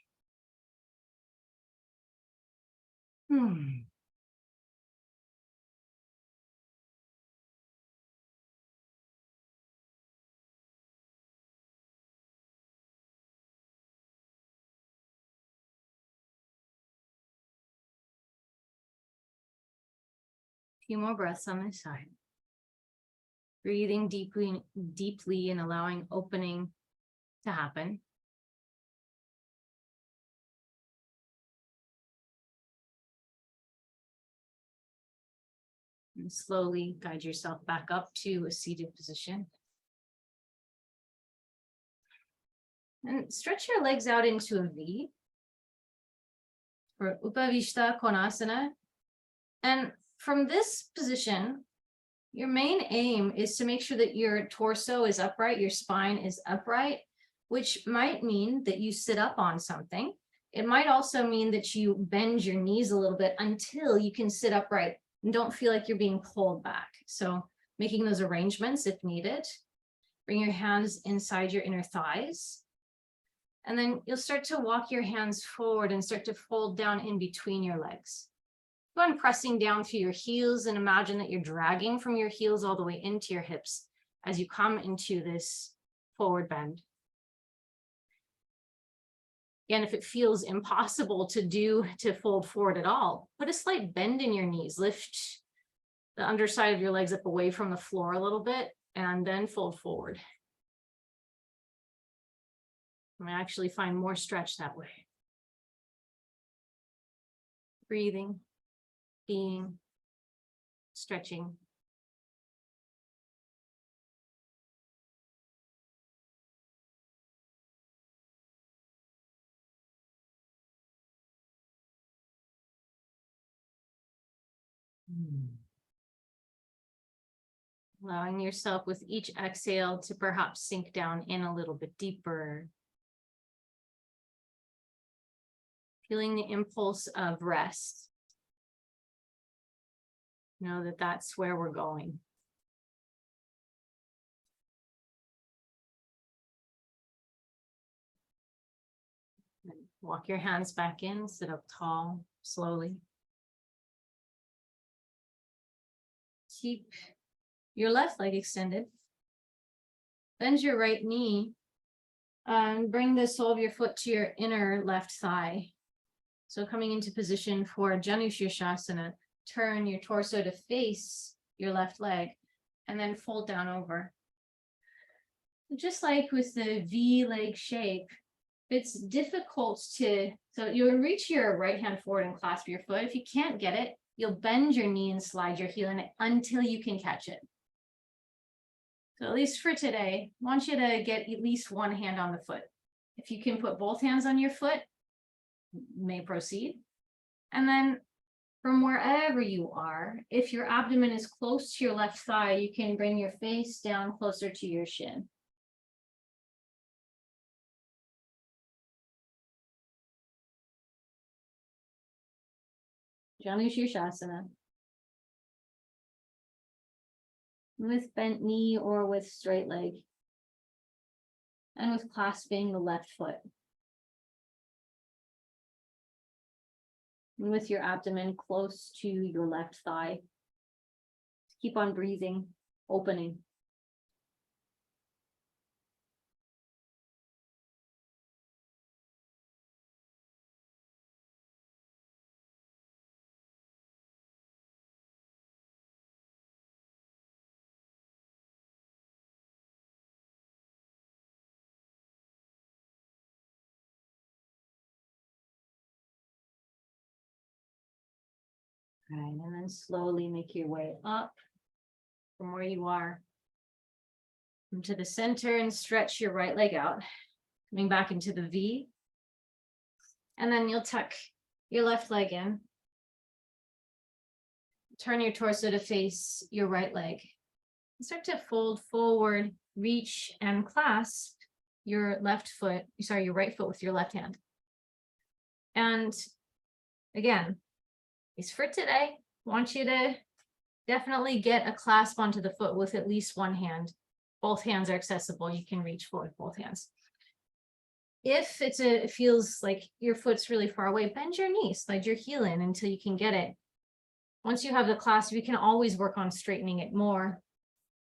Few more breaths on this side. Breathing deeply and allowing opening to happen. And slowly guide yourself back up to a seated position. And stretch your legs out into a V for Upavishta Konasana. And from this position, your main aim is to make sure that your torso is upright, your spine is upright, which might mean that you sit up on something. It might also mean that you bend your knees a little bit until you can sit upright and don't feel like you're being pulled back. So making those arrangements if needed. Bring your hands inside your inner thighs. And then you'll start to walk your hands forward and start to fold down in between your legs. Go on pressing down through your heels and imagine that you're dragging from your heels all the way into your hips as you come into this forward bend. Again, if it feels impossible to fold forward at all, put a slight bend in your knees, lift the underside of your legs up away from the floor a little bit, and then fold forward. I actually find more stretch that way. Breathing, being, stretching. Allowing yourself with each exhale to perhaps sink down in a little bit deeper. Feeling the impulse of rest. Know that that's where we're going. And walk your hands back in, sit up tall, slowly. Keep your left leg extended. Bend your right knee and bring the sole of your foot to your inner left thigh. So coming into position for Janu Shirshasana, turn your torso to face your left leg and then fold down over. Just like with the V leg shape, it's difficult so you'll reach your right hand forward and clasp your foot. If you can't get it, you'll bend your knee and slide your heel in it until you can catch it. So at least for today, I want you to get at least one hand on the foot. If you can put both hands on your foot, you may proceed. And then from wherever you are, if your abdomen is close to your left thigh, you can bring your face down closer to your shin. Janu Shirshasana. With bent knee or with straight leg. And with clasping the left foot. And with your abdomen close to your left thigh. Keep on breathing, opening. All right, and then slowly make your way up from where you are into the center and stretch your right leg out, coming back into the V. And then you'll tuck your left leg in. Turn your torso to face your right leg. Start to fold forward, reach and clasp your your right foot with your left hand. And again, is for today, I want you to definitely get a clasp onto the foot with at least one hand. Both hands are accessible. You can reach for with both hands. If it feels like your foot's really far away, bend your knee, slide your heel in until you can get it. Once you have the clasp, you can always work on straightening it more.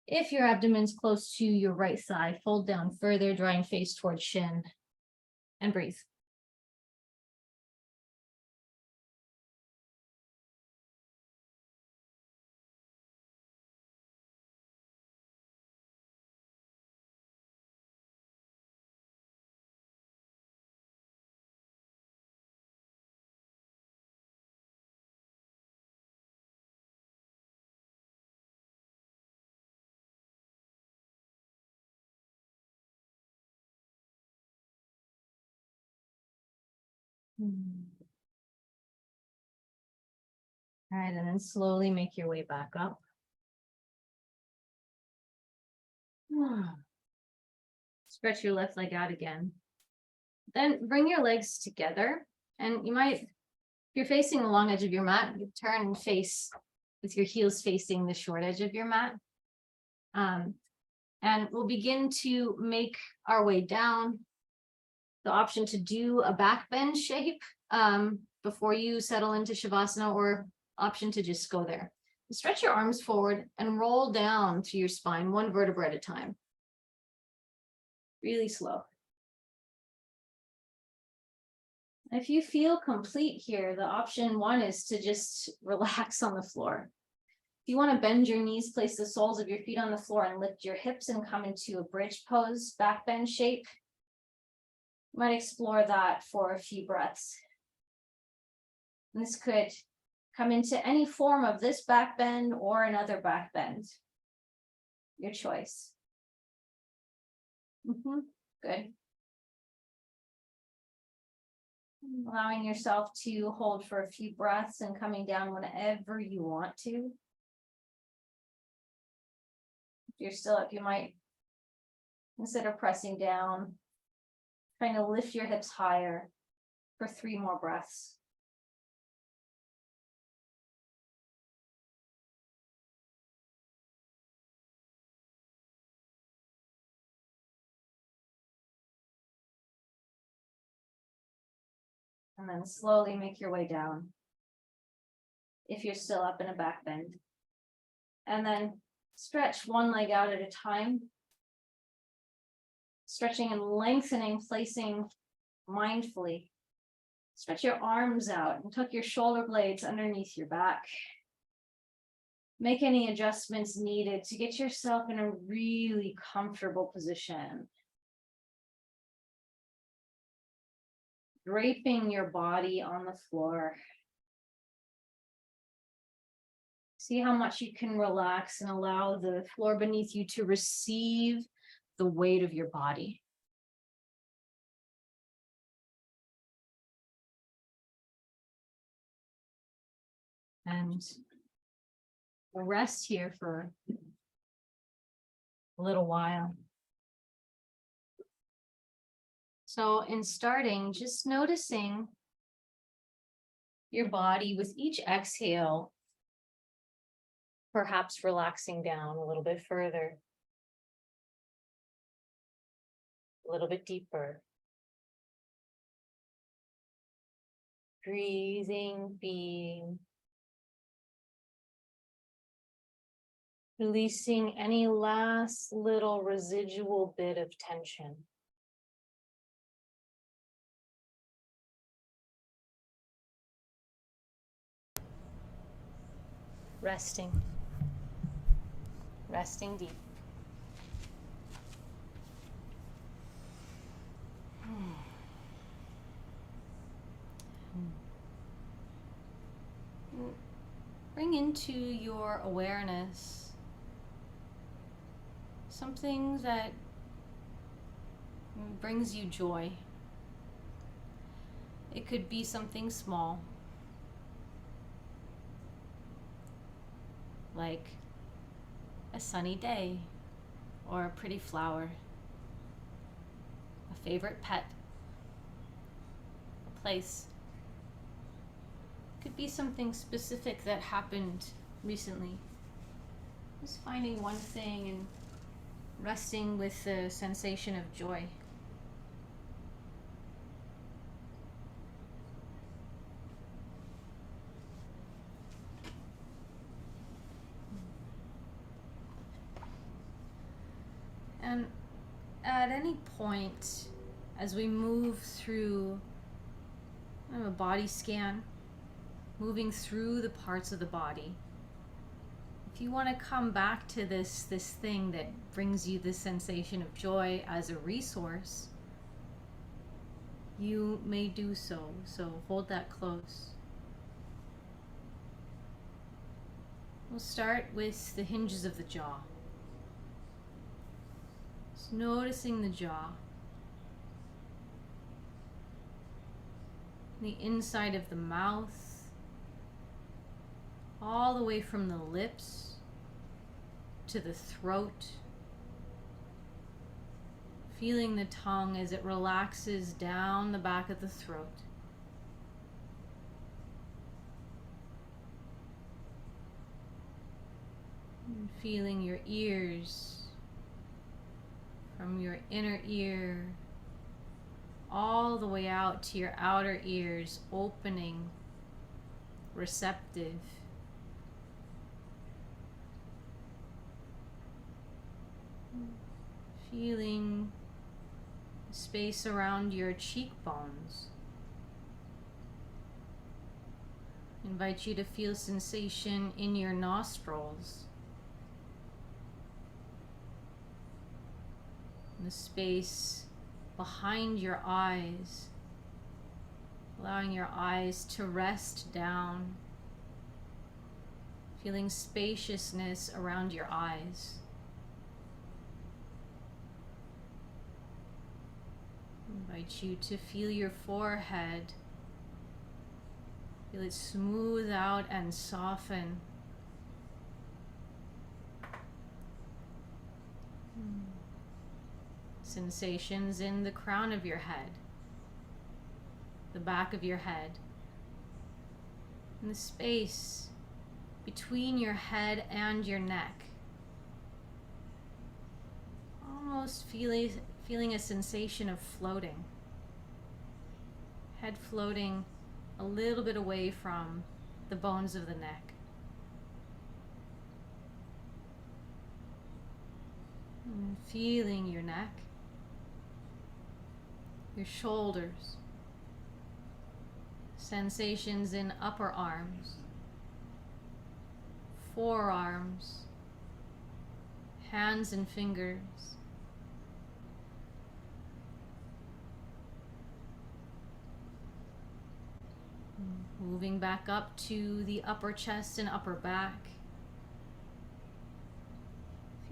If your abdomen's close to your right thigh, fold down further, drawing face towards shin, and breathe. All right, and then slowly make your way back up. Stretch your left leg out again. Then bring your legs together, and if you're facing the long edge of your mat, you turn and face with your heels facing the short edge of your mat. And we'll begin to make our way down. The option to do a back bend shape before you settle into Shavasana, or option to just go there. Stretch your arms forward and roll down to your spine, one vertebra at a time. Really slow. If you feel complete here, the option one is to just relax on the floor. If you want to bend your knees, place the soles of your feet on the floor and lift your hips and come into a bridge pose, back bend shape. You might explore that for a few breaths. And this could come into any form of this back bend or another back bend. Your choice. Good. Allowing yourself to hold for a few breaths and coming down whenever you want to. If you're still up, you might consider pressing down, trying to lift your hips higher for 3 more breaths. And then slowly make your way down if you're still up in a back bend. And then stretch one leg out at a time. Stretching and lengthening, placing mindfully. Stretch your arms out and tuck your shoulder blades underneath your back. Make any adjustments needed to get yourself in a really comfortable position. Draping your body on the floor. See how much you can relax and allow the floor beneath you to receive the weight of your body. And we'll rest here for a little while. So in starting, just noticing your body with each exhale, perhaps relaxing down a little bit further, a little bit deeper. Breathing, being, releasing any last little residual bit of tension. Resting deep. Bring into your awareness something that brings you joy. It could be something small, like a sunny day or a pretty flower, a favorite pet, a place. It could be something specific that happened recently. Just finding one thing and resting with the sensation of joy. And at any point, as we move through a body scan, moving through the parts of the body, if you want to come back to this thing that brings you this sensation of joy as a resource, you may do so. So hold that close. We'll start with the hinges of the jaw. Just noticing the jaw, the inside of the mouth, all the way from the lips to the throat. Feeling the tongue as it relaxes down the back of the throat. And feeling your ears, from your inner ear all the way out to your outer ears, opening, receptive. Feeling the space around your cheekbones. Invite you to feel sensation in your nostrils. The space behind your eyes, allowing your eyes to rest down, feeling spaciousness around your eyes. Invite you to feel your forehead. Feel it smooth out and soften. Sensations in the crown of your head, the back of your head, and the space between your head and your neck. Almost feeling a sensation of floating. Head floating a little bit away from the bones of the neck. And feeling your neck, your shoulders, sensations in upper arms, forearms, hands and fingers. Moving back up to the upper chest and upper back.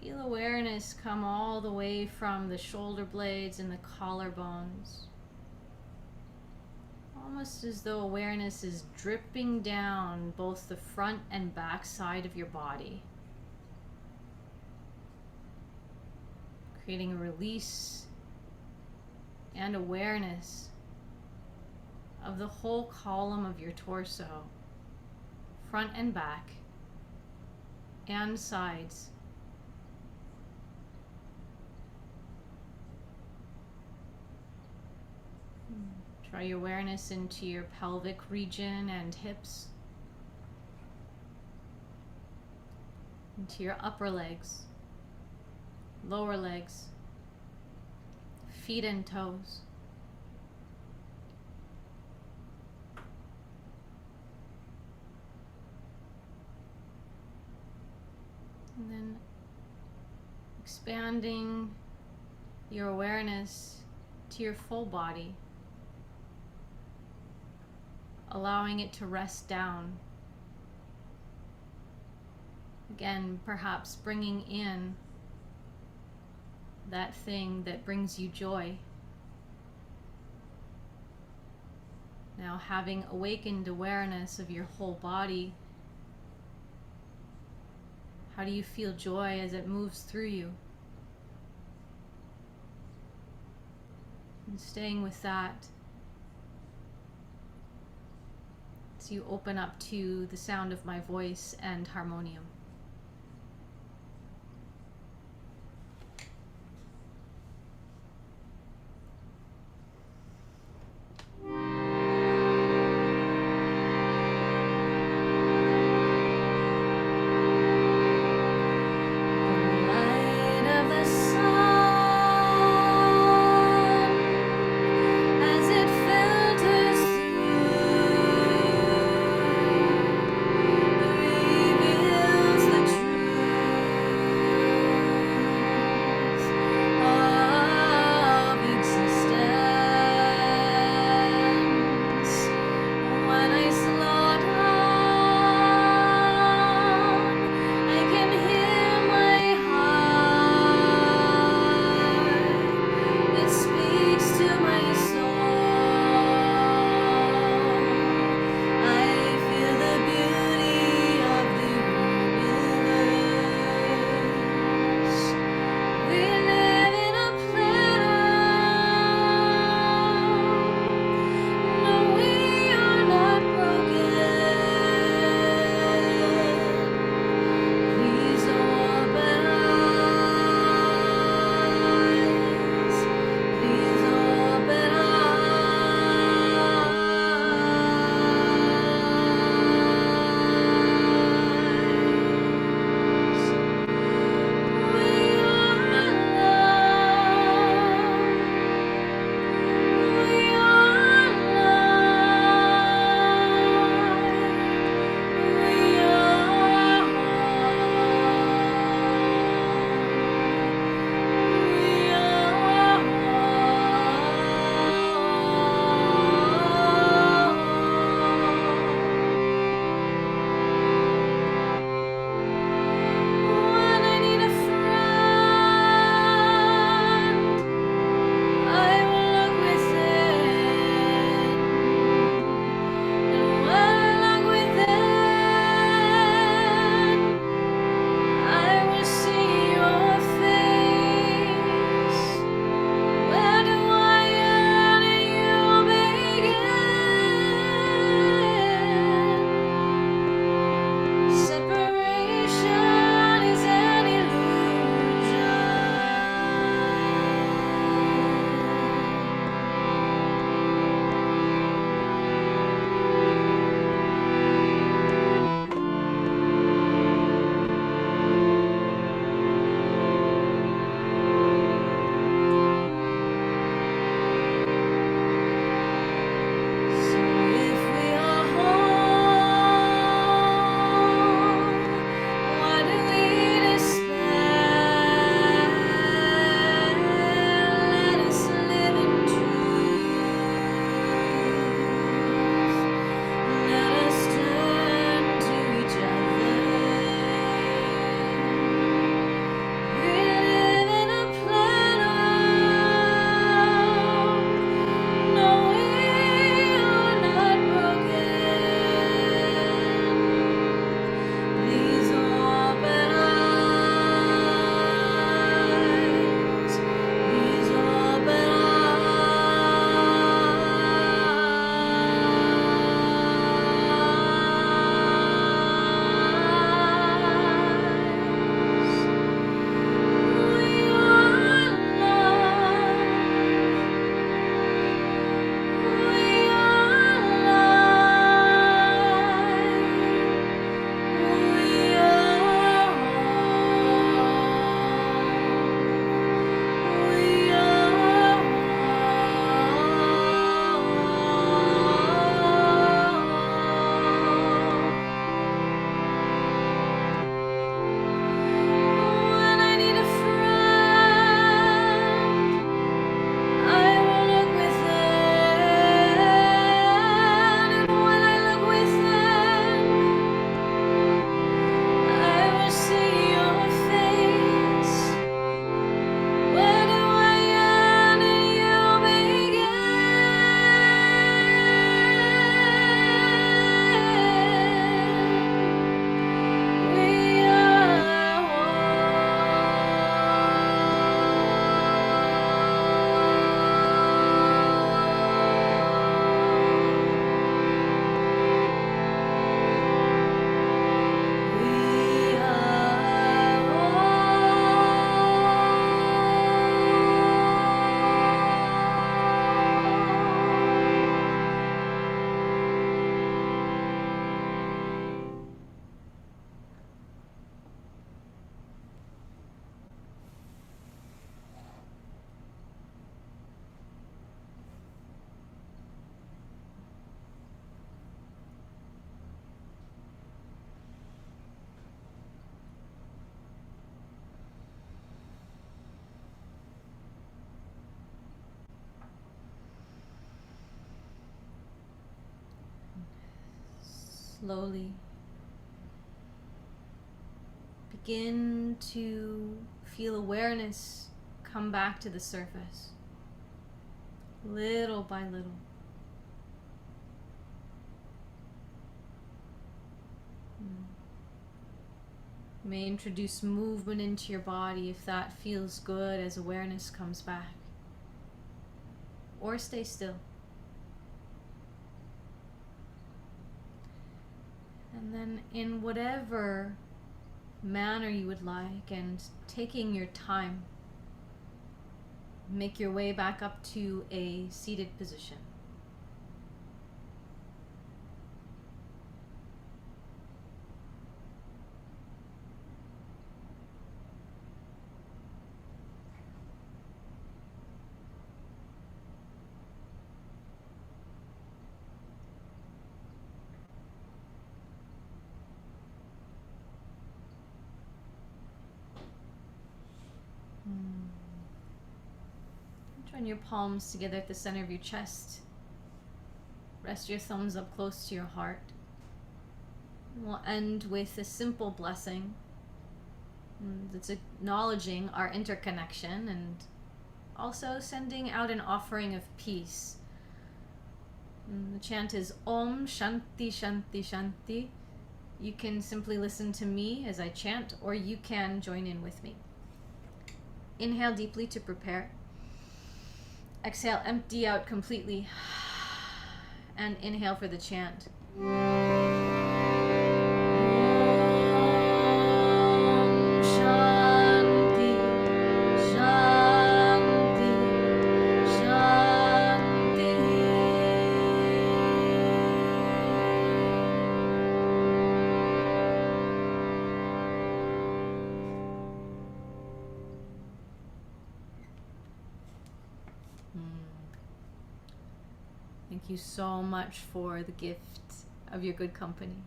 Feel awareness come all the way from the shoulder blades and the collarbones. Almost as though awareness is dripping down both the front and back side of your body. Creating a release and awareness of the whole column of your torso, front and back, and sides. Draw your awareness into your pelvic region and hips, into your upper legs, lower legs, feet and toes. And then expanding your awareness to your full body, allowing it to rest down. Again, perhaps bringing in that thing that brings you joy. Now, having awakened awareness of your whole body, how do you feel joy as it moves through you? And staying with that as you open up to the sound of my voice and harmonium. Reveal Slowly begin to feel awareness come back to the surface, little by little. You may introduce movement into your body if that feels good as awareness comes back. Or stay still. And then in whatever manner you would like, and taking your time, make your way back up to a seated position. Join your palms together at the center of your chest. Rest your thumbs up close to your heart. And we'll end with a simple blessing that's acknowledging our interconnection and also sending out an offering of peace. The chant is Om Shanti Shanti Shanti. You can simply listen to me as I chant, or you can join in with me. Inhale deeply to prepare. Exhale, empty out completely. And inhale for the chant. Om Shanti, Shanti, Shanti. Thank you so much for the gift of your good company.